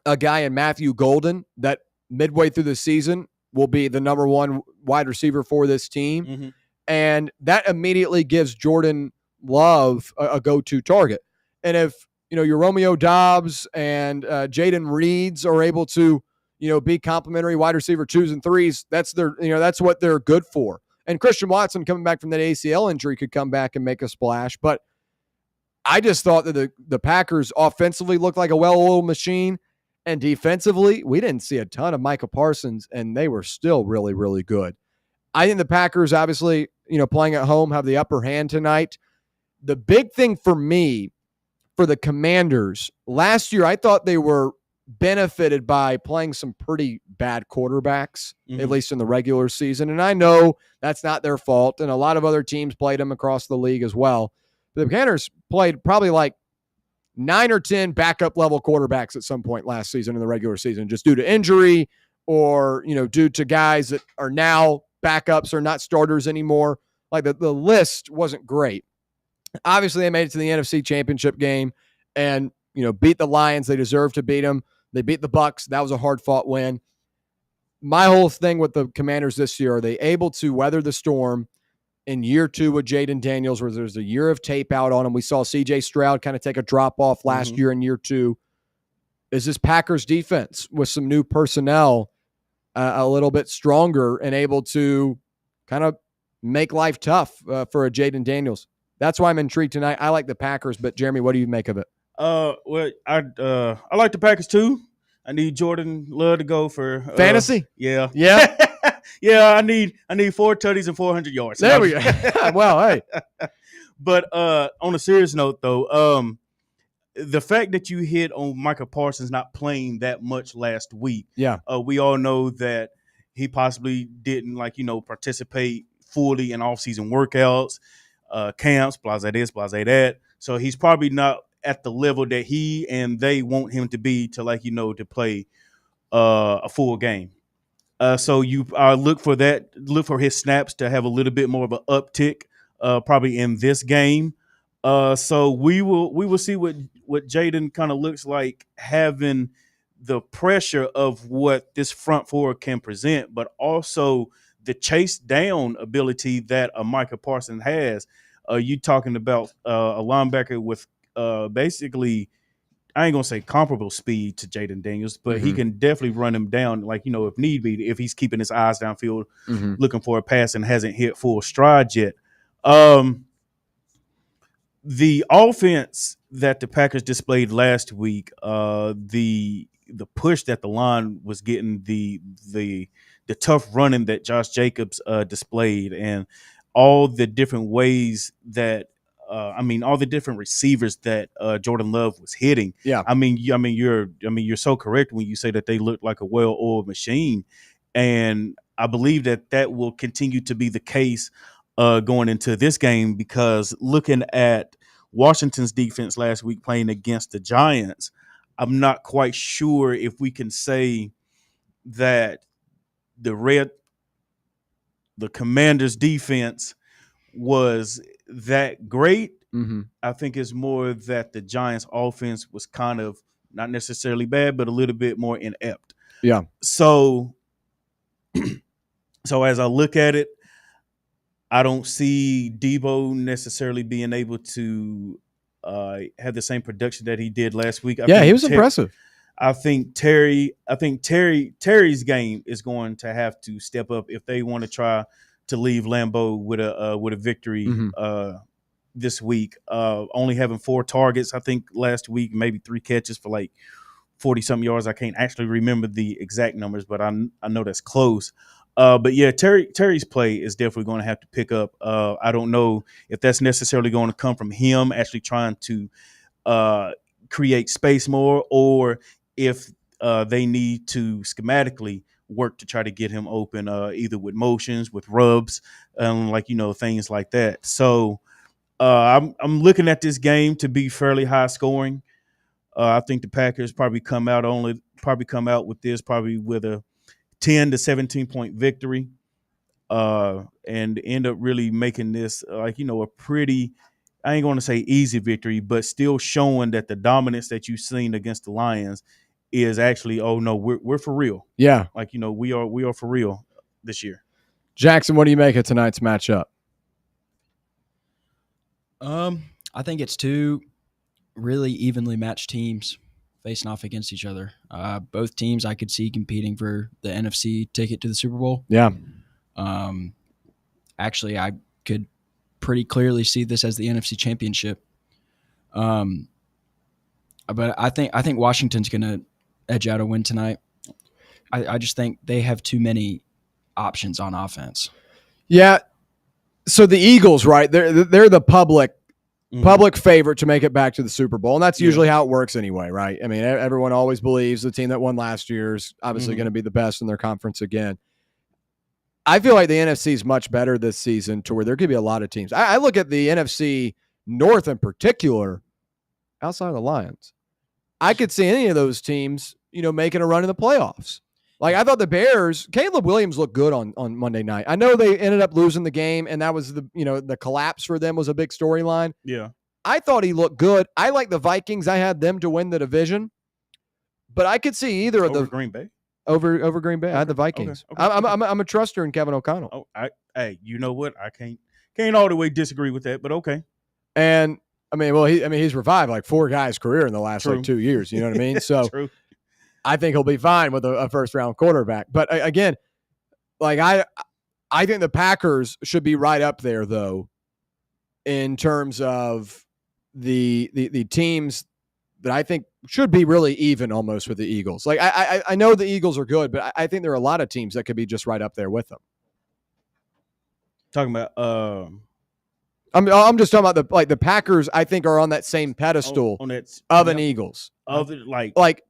a guy in Matthew Golden that midway through the season will be the number 1 wide receiver for this team. Mm-hmm. And that immediately gives Jordan Love a go-to target. And if your Romeo Dobbs and Jaden Reeds are able to, be complimentary wide receiver 2s and 3s. That's what they're good for. And Christian Watson coming back from that ACL injury could come back and make a splash. But I just thought that the Packers offensively looked like a well-oiled machine. And defensively, we didn't see a ton of Micah Parsons, and they were still really, really good. I think the Packers, obviously, playing at home, have the upper hand tonight. The big thing for me, for the Commanders, last year I thought they were benefited by playing some pretty bad quarterbacks, at least in the regular season. And I know that's not their fault, and a lot of other teams played them across the league as well. But the Commanders played probably like 9 or 10 backup level quarterbacks at some point last season in the regular season, just due to injury or, due to guys that are now backups or not starters anymore. Like the list wasn't great. Obviously, they made it to the NFC Championship game and, beat the Lions. They deserved to beat them. They beat the Bucs. That was a hard-fought win. My whole thing with the Commanders this year, are they able to weather the storm in year 2 with Jaden Daniels, where there's a year of tape out on him? We saw C.J. Stroud kind of take a drop-off last year in year 2. Is this Packers defense with some new personnel a little bit stronger and able to kind of make life tough for a Jaden Daniels? That's why I'm intrigued tonight. I like the Packers, but Jeremy, what do you make of it? Well, I like the Packers too. I need Jordan Love to go for fantasy. Yeah. Yeah. I need 4 tutties and 400 yards. There we go. Well, hey. But on a serious note, though, the fact that you hit on Micah Parsons not playing that much last week, we all know that he possibly didn't participate fully in off-season workouts, camps, blase this, blase that. So he's probably not at the level that he and they want him to be to play a full game. So you look for his snaps to have a little bit more of an uptick, probably in this game. So we will see what Jaden kind of looks like, having the pressure of what this front four can present, but also the chase down ability that a Micah Parsons has. You talking about a linebacker with basically, I ain't gonna say comparable speed to Jaden Daniels, but he can definitely run him down, if need be, if he's keeping his eyes downfield, looking for a pass and hasn't hit full stride yet. The offense that the Packers displayed last week, the push that the line was getting, the tough running that Josh Jacobs displayed, and all the different ways that all the different receivers that Jordan Love was hitting. Yeah. You're so correct when you say that they look like a well-oiled machine, and I believe that will continue to be the case going into this game, because looking at Washington's defense last week playing against the Giants, I'm not quite sure if we can say that the Commanders' defense was that great. I think it's more that the Giants' offense was kind of not necessarily bad, but a little bit more inept. Yeah. So as I look at it, I don't see Debo necessarily being able to have the same production that he did last week. He was impressive. I think Terry's game is going to have to step up if they want to try to leave Lambeau with a victory this week. Only having 4 targets, I think, last week, maybe 3 catches for 40-something yards. I can't actually remember the exact numbers, but I know that's close. But yeah, Terry's play is definitely going to have to pick up. I don't know if that's necessarily going to come from him actually trying to create space more, or if they need to schematically work to try to get him open, either with motions, with rubs, things like that. So I'm looking at this game to be fairly high scoring. I think the Packers probably come out with this probably with a 10 to 17 point victory, and end up really making this a pretty, I ain't going to say easy victory, but still showing that the dominance that you've seen against the Lions is actually, oh no, we're for real. Yeah. We are for real this year. Jackson, what do you make of tonight's matchup? I think it's 2 really evenly matched teams facing off against each other. Both teams I could see competing for the NFC ticket to the Super Bowl. Yeah. Actually, I could pretty clearly see this as the NFC Championship. But I think Washington's going to edge out a win tonight. I just think they have too many options on offense. Yeah. So the Eagles, right? They're the public favorite to make it back to the Super Bowl, and that's usually how it works anyway, right? I mean, everyone always believes the team that won last year is obviously going to be the best in their conference again. I feel like the NFC is much better this season to where there could be a lot of teams. I look at the NFC North in particular, outside of the Lions. I could see any of those teams, making a run in the playoffs. Like, I thought the Bears, Caleb Williams looked good on Monday night. I know they ended up losing the game, and that was the collapse for them was a big storyline. Yeah. I thought he looked good. I like the Vikings. I had them to win the division, but I could see either of the Green Bay. Over Green Bay. I had the Vikings. Okay. I'm a truster in Kevin O'Connell. Oh, hey, you know what? I can't all the way disagree with that, but okay. And I mean, he's revived like 4 guys' career in the last 2 years. You know what I mean? So True. I think he'll be fine with a first-round quarterback. But again, like I think the Packers should be right up there, though, in terms of the teams that I think should be really even almost with the Eagles. Like I know the Eagles are good, but I think there are a lot of teams that could be just right up there with them. Talking about I'm just talking about the Packers. I think are on that same pedestal on that of an Eagles. Of like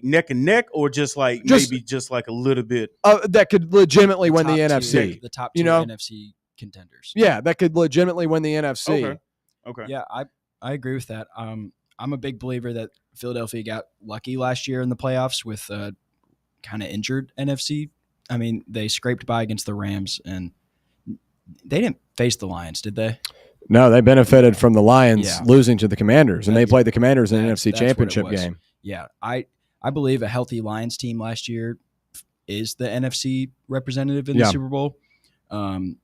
neck and neck, or maybe just like a little bit that could legitimately win the NFC. The top 2 NFC contenders. Yeah, that could legitimately win the NFC. Okay. Yeah, I agree with that. I'm a big believer that Philadelphia got lucky last year in the playoffs with kind of injured NFC. I mean, they scraped by against the Rams, and they didn't face the Lions, did they? No, they benefited from the Lions losing to the Commanders, and they played the Commanders in an NFC Championship game. Yeah, I believe a healthy Lions team last year is the NFC representative in the Super Bowl. I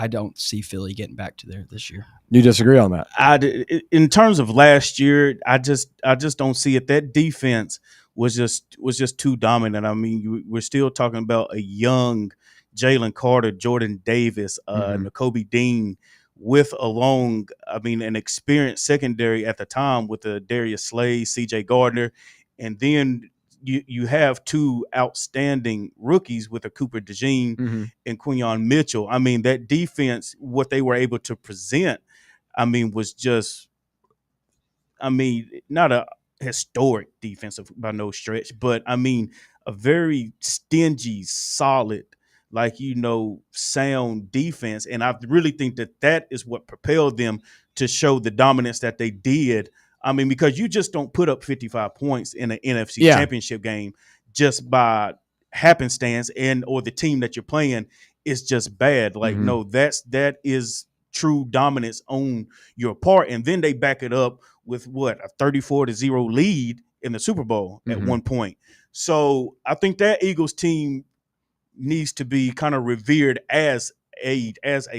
don't see Philly getting back to there this year. You disagree on that? In terms of last year, I just don't see it. That defense was just too dominant. I mean, we're still talking about a young Jalen Carter, Jordan Davis, Nakobe Dean, with an experienced secondary at the time with Darius Slay, C.J. Gardner, and then you have 2 outstanding rookies with a Cooper DeJean and Quinyon Mitchell. I mean, that defense, what they were able to present, was just, not a historic defense by no stretch, but a very stingy, solid, sound defense. And I really think that is what propelled them to show the dominance that they did. Because you just don't put up 55 points in an NFC championship game just by happenstance or the team that you're playing is just bad. No, that is true dominance on your part. And then they back it up with a 34-0 lead in the Super Bowl at one point. So I think that Eagles team needs to be kind of revered as a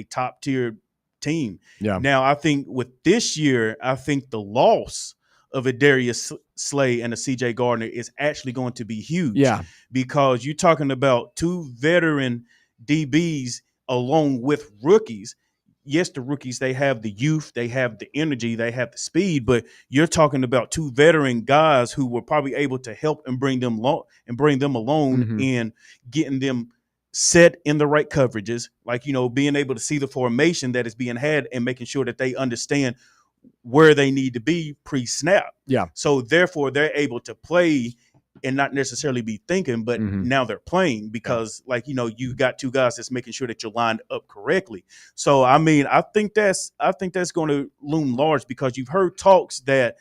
top tier team. Yeah. Now I think with this year, I think the loss of a Darius Slay and a CJ Gardner is actually going to be huge. Yeah. Because you're talking about 2 veteran DBs along with rookies. Yes, the rookies, they have the youth, they have the energy, they have the speed, but you're talking about 2 veteran guys who were probably able to help and bring them along in getting them set in the right coverages, being able to see the formation that is being had and making sure that they understand where they need to be pre-snap. Yeah. So therefore they're able to play and not necessarily be thinking, but now they're playing because you got 2 guys that's making sure that you're lined up correctly. So, I think that's going to loom large because you've heard talks that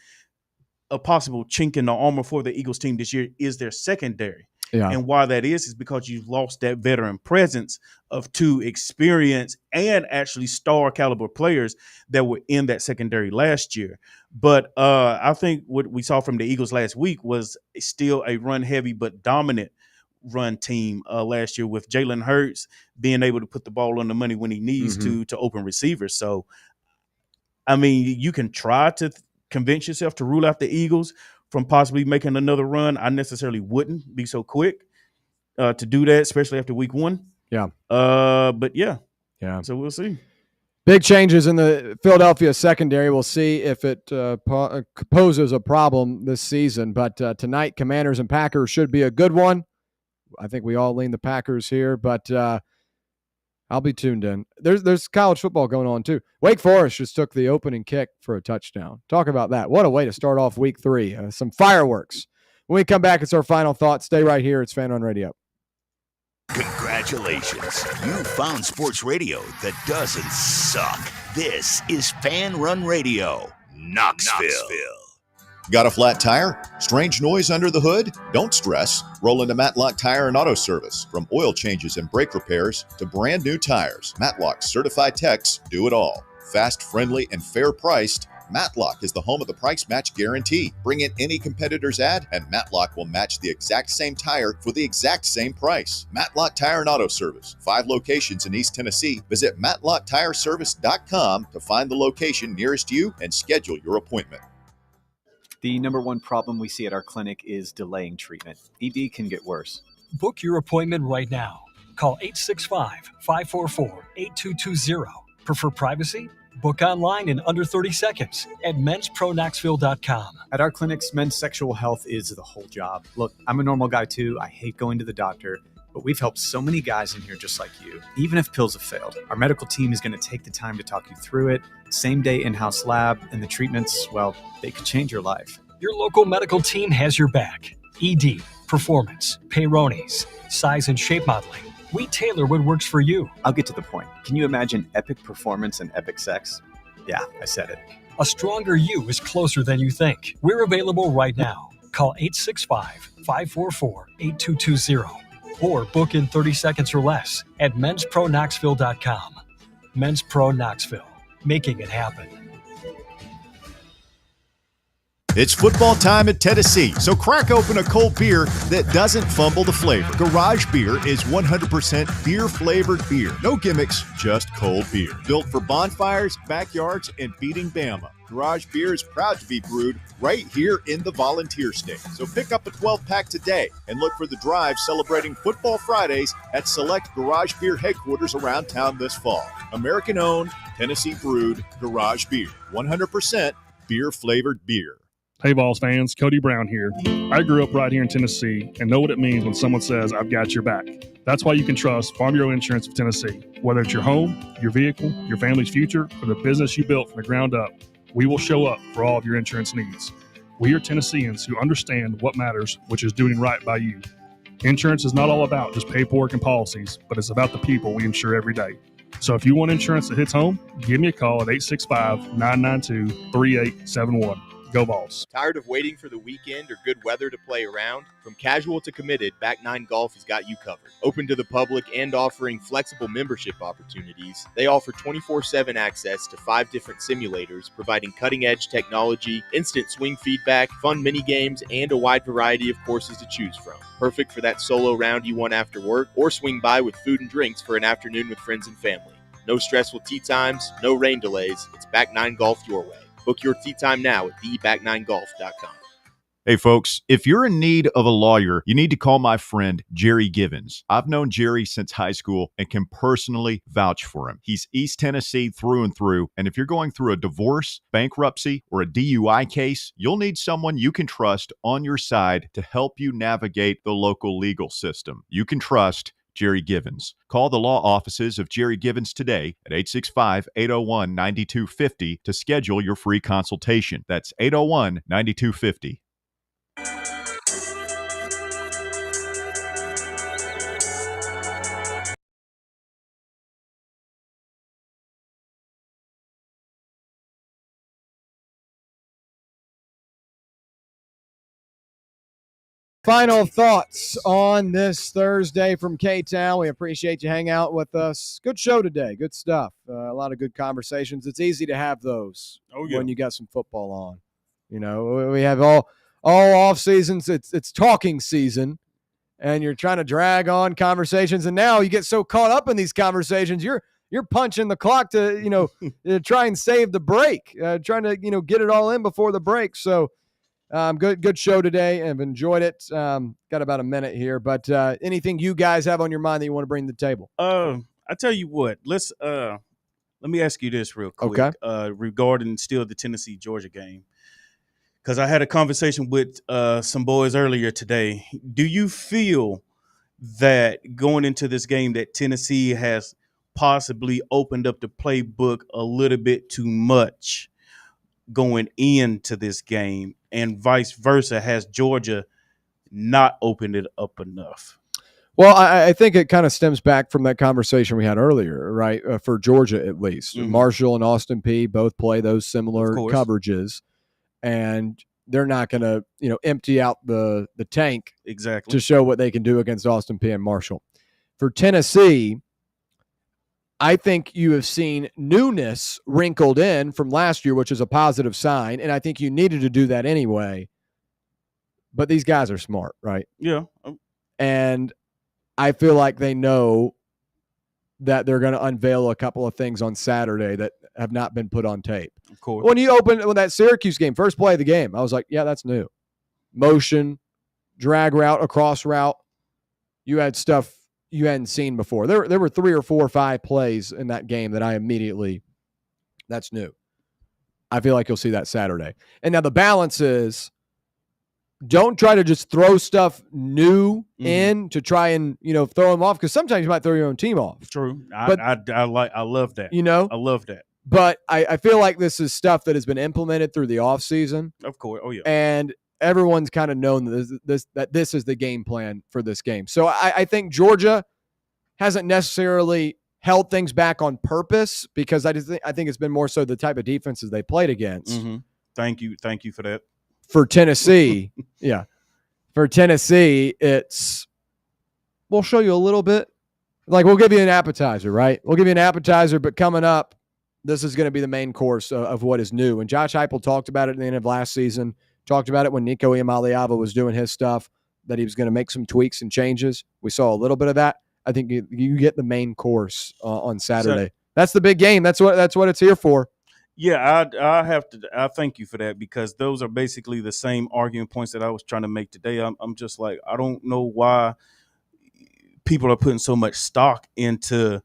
a possible chink in the armor for the Eagles team this year is their secondary. Yeah. And why that is because you've lost that veteran presence of 2 experienced and actually star caliber players that were in that secondary last year. But I think what we saw from the Eagles last week was still a run heavy but dominant run team last year with Jalen Hurts being able to put the ball on the money when he needs to open receivers. So, you can try to convince yourself to rule out the Eagles from possibly making another run. I necessarily wouldn't be so quick to do that, especially after week 1. Yeah. But yeah. Yeah. So we'll see. Big changes in the Philadelphia secondary. We'll see if it poses a problem this season. But tonight, Commanders and Packers should be a good one. I think we all lean the Packers here, but I'll be tuned in. There's college football going on too. Wake Forest just took the opening kick for a touchdown. Talk about that. What a way to start off week 3. Some fireworks. When we come back, it's our final thought. Stay right here. It's Fan Run Radio. Congratulations. You found sports radio that doesn't suck. This is Fan Run Radio, Knoxville. Got a flat tire? Strange noise under the hood? Don't stress. Roll into Matlock Tire and Auto Service. From oil changes and brake repairs to brand new tires, Matlock's certified techs do it all. Fast, friendly, and fair priced. Matlock is the home of the price match guarantee. Bring in any competitor's ad and Matlock will match the exact same tire for the exact same price. Matlock Tire and Auto Service. 5 locations in East Tennessee. Visit matlocktireservice.com to find the location nearest you and schedule your appointment. The number one problem we see at our clinic is delaying treatment. ED can get worse. Book your appointment right now. Call 865-544-8220. Prefer privacy? Book online in under 30 seconds at menspronaknoxville.com. At our clinics, men's sexual health is the whole job. Look, I'm a normal guy too. I hate going to the doctor, but we've helped so many guys in here just like you. Even if pills have failed, our medical team is going to take the time to talk you through it. Same day in-house lab, and the treatments, well, they could change your life. Your local medical team has your back. ED, performance, Peyronie's, size and shape modeling. We tailor what works for you. I'll get to the point. Can you imagine epic performance and epic sex? Yeah, I said it. A stronger you is closer than you think. We're available right now. Call 865-544-8220 or book in 30 seconds or less at menspronaknoxville.com. Men's Pro Knoxville, making it happen. It's football time at Tennessee, so crack open a cold beer that doesn't fumble the flavor. Garage Beer is 100% beer-flavored beer. No gimmicks, just cold beer. Built for bonfires, backyards, and beating Bama. Garage Beer is proud to be brewed right here in the Volunteer State. So pick up a 12-pack today and look for the drive celebrating Football Fridays at select Garage Beer headquarters around town this fall. American-owned, Tennessee-brewed Garage Beer. 100% beer-flavored beer. Hey, Vols fans, Cody Brown here. I grew up right here in Tennessee and know what it means when someone says, I've got your back. That's why you can trust Farm Bureau Insurance of Tennessee. Whether it's your home, your vehicle, your family's future, or the business you built from the ground up, we will show up for all of your insurance needs. We are Tennesseans who understand what matters, which is doing right by you. Insurance is not all about just paperwork and policies, but it's about the people we insure every day. So if you want insurance that hits home, give me a call at 865-992-3871. Go Vols. Tired of waiting for the weekend or good weather to play around? From casual to committed, Back 9 Golf has got you covered. Open to the public and offering flexible membership opportunities, they offer 24/7 access to 5 different simulators, providing cutting-edge technology, instant swing feedback, fun mini games, and a wide variety of courses to choose from. Perfect for that solo round you want after work, or swing by with food and drinks for an afternoon with friends and family. No stressful tee times, no rain delays. It's Back 9 Golf your way. Book your tee time now at theback9golf.com. Hey folks, if you're in need of a lawyer, you need to call my friend Jerry Givens. I've known Jerry since high school and can personally vouch for him. He's East Tennessee through and through, and if you're going through a divorce, bankruptcy, or a DUI case, you'll need someone you can trust on your side to help you navigate the local legal system. You can trust Jerry Givens. Call the law offices of Jerry Givens today at 865-801-9250 to schedule your free consultation. That's 801-9250. Final thoughts on this Thursday from K-Town. We appreciate you hanging out with us. Good show today. Good stuff. A lot of good conversations. It's easy to have those when you got some football on. You know, we have all off seasons. It's talking season, and you're trying to drag on conversations. And now you get so caught up in these conversations, you're punching the clock to try and save the break, trying to get it all in before the break. So. Good show today. I've enjoyed it. Got about a minute here, but anything you guys have on your mind that you want to bring to the table? I tell you what, let's Let me ask you this real quick regarding still the Tennessee-Georgia game, because I had a conversation with some boys earlier today. Do you feel that going into this game that Tennessee has possibly opened up the playbook a little bit too much going into this game, and vice versa, has Georgia not opened it up enough? Well, I think it kind of stems back from that conversation we had earlier, right? For Georgia, at least. Mhm. Marshall and Austin Peay both play those similar Of course. coverages, and they're not going to, empty out the tank Exactly. to show what they can do against Austin Peay and Marshall. For Tennessee, I think you have seen newness wrinkled in from last year, which is a positive sign, and I think you needed to do that anyway. But these guys are smart, right? Yeah. And I feel like they know that they're going to unveil a couple of things on Saturday that have not been put on tape. Of course. When that Syracuse game, first play of the game, I was like, yeah, that's new. Motion, drag route, a cross route. You had stuff you hadn't seen before. There were 3 or 4 or 5 plays in that game that I immediately, that's new. I feel like you'll see that Saturday. And now the balance is, don't try to just throw stuff new in to try and, throw them off, because sometimes you might throw your own team off. True. But- I love that. I love that. But I feel like this is stuff that has been implemented through the offseason. Of course. Oh, yeah. And everyone's kind of known that this is the game plan for this game. So I think Georgia hasn't necessarily held things back on purpose, because I think it's been more so the type of defenses they played against. Mm-hmm. Thank you for that. For Tennessee, for Tennessee, we'll show you a little bit. Like, we'll give you an appetizer, right? We'll give you an appetizer, but coming up, this is going to be the main course of what is new. And Josh Heupel talked about it at the end of last season, talked about it when Nico Iamaleava was doing his stuff, that he was going to make some tweaks and changes. We saw a little bit of that. I think you get the main course on Saturday. That's the big game. That's what it's here for. Yeah, I thank you for that, because those are basically the same argument points that I was trying to make today. I'm just like, I don't know why people are putting so much stock into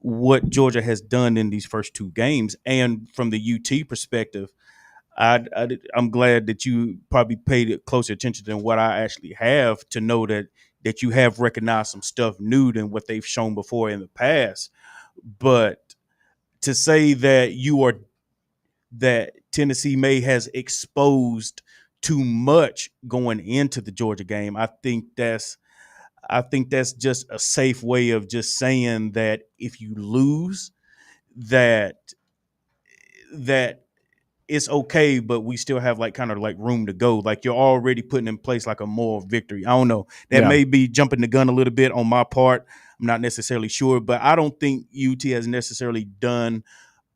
what Georgia has done in these first 2 games. And from the UT perspective, I'm glad that you probably paid closer attention than what I actually have, to know that you have recognized some stuff new than what they've shown before in the past. But to say that Tennessee may has exposed too much going into the Georgia game, I think that's just a safe way of just saying that if you lose, that it's okay, but we still have kind of room to go. Like, you're already putting in place like a moral victory. I don't know. That may be jumping the gun a little bit on my part. I'm not necessarily sure, but I don't think UT has necessarily done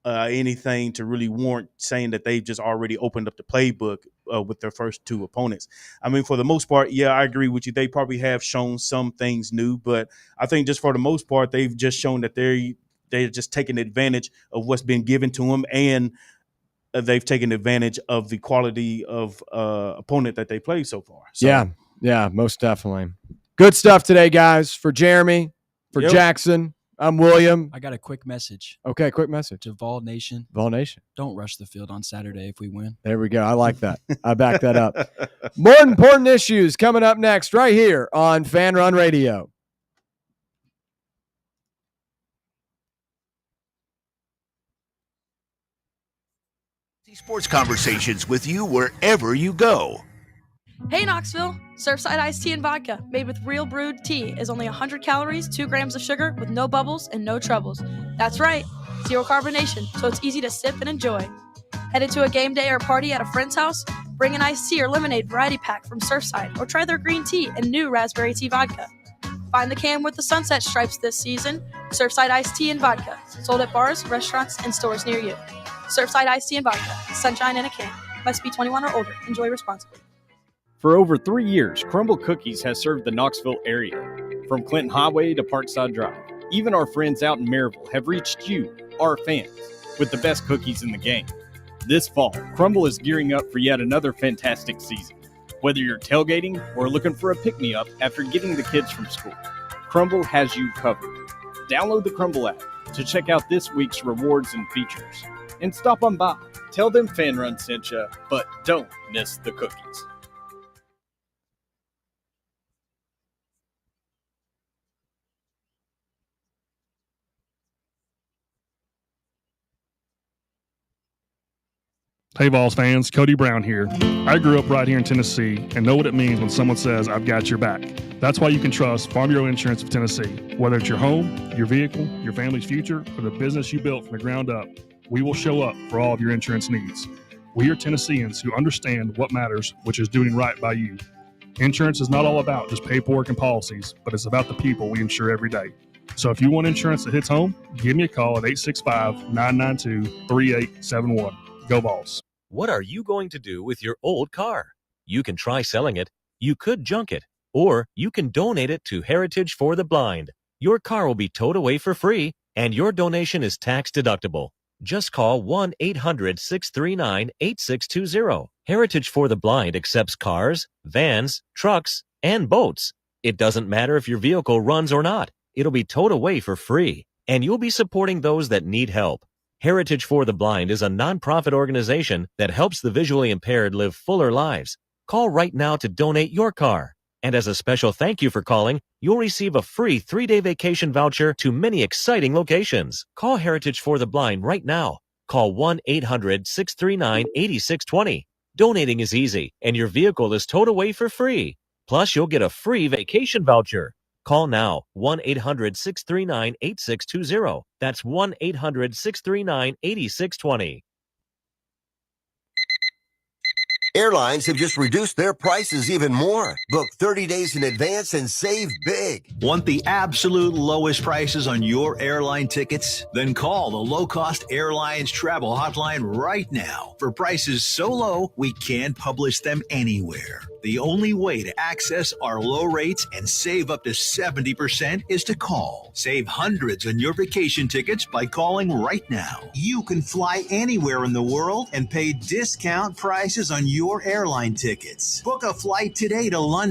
anything to really warrant saying that they've just already opened up the playbook with their first 2 opponents. I mean, for the most part, yeah, I agree with you. They probably have shown some things new, but I think just for the most part, they've just shown that they're just taking advantage of what's been given to them, and they've taken advantage of the quality of opponent that they played so far. So, Yeah, most definitely. Good stuff today, guys. For Jeremy, for Jackson, I'm William. I got a quick message. Okay, quick message. To Vol Nation. Vol Nation. Don't rush the field on Saturday if we win. There we go. I like that. I back that up. More important issues coming up next right here on Fan Run Radio. Sports conversations with you wherever you go. Hey Knoxville, Surfside iced tea and vodka made with real brewed tea is only 100 calories, 2 grams of sugar with no bubbles and no troubles. That's right, 0 carbonation, so it's easy to sip and enjoy. Headed to a game day or party at a friend's house? Bring an iced tea or lemonade variety pack from Surfside, or try their green tea and new raspberry tea vodka. Find the can with the sunset stripes this season. Surfside iced tea and vodka, sold at bars, restaurants, and stores near you. Surfside iced tea and vodka, sunshine in a can. Must be 21 or older. Enjoy responsibly. For over 3 years, Crumble Cookies has served the Knoxville area. From Clinton Highway to Parkside Drive, even our friends out in Maryville have reached you, our fans, with the best cookies in the game. This fall, Crumble is gearing up for yet another fantastic season. Whether you're tailgating or looking for a pick-me-up after getting the kids from school, Crumble has you covered. Download the Crumble app, to check out this week's rewards and features. And stop on by. Tell them Fan Run sent you, but don't miss the cookies. Hey Vols fans, Cody Brown here. I grew up right here in Tennessee and know what it means when someone says, I've got your back. That's why you can trust Farm Bureau Insurance of Tennessee. Whether it's your home, your vehicle, your family's future, or the business you built from the ground up, we will show up for all of your insurance needs. We are Tennesseans who understand what matters, which is doing right by you. Insurance is not all about just paperwork and policies, but it's about the people we insure every day. So if you want insurance that hits home, give me a call at 865-992-3871. Go Vols. What are you going to do with your old car? You can try selling it, you could junk it, or you can donate it to Heritage for the Blind. Your car will be towed away for free, and your donation is tax deductible. Just call 1-800-639-8620. Heritage for the Blind accepts cars, vans, trucks, and boats. It doesn't matter if your vehicle runs or not. It'll be towed away for free, and you'll be supporting those that need help. Heritage for the Blind is a nonprofit organization that helps the visually impaired live fuller lives. Call right now to donate your car. And as a special thank you for calling, you'll receive a free 3-day vacation voucher to many exciting locations. Call Heritage for the Blind right now. Call 1-800-639-8620. Donating is easy, and your vehicle is towed away for free. Plus, you'll get a free vacation voucher. Call now, 1-800-639-8620. That's 1-800-639-8620. Airlines have just reduced their prices even more. Book 30 days in advance and save big. Want the absolute lowest prices on your airline tickets? Then call the Low Cost Airlines Travel Hotline right now. For prices so low, we can't publish them anywhere. The only way to access our low rates and save up to 70% is to call. Save hundreds on your vacation tickets by calling right now. You can fly anywhere in the world and pay discount prices on your airline tickets. Book a flight today to London.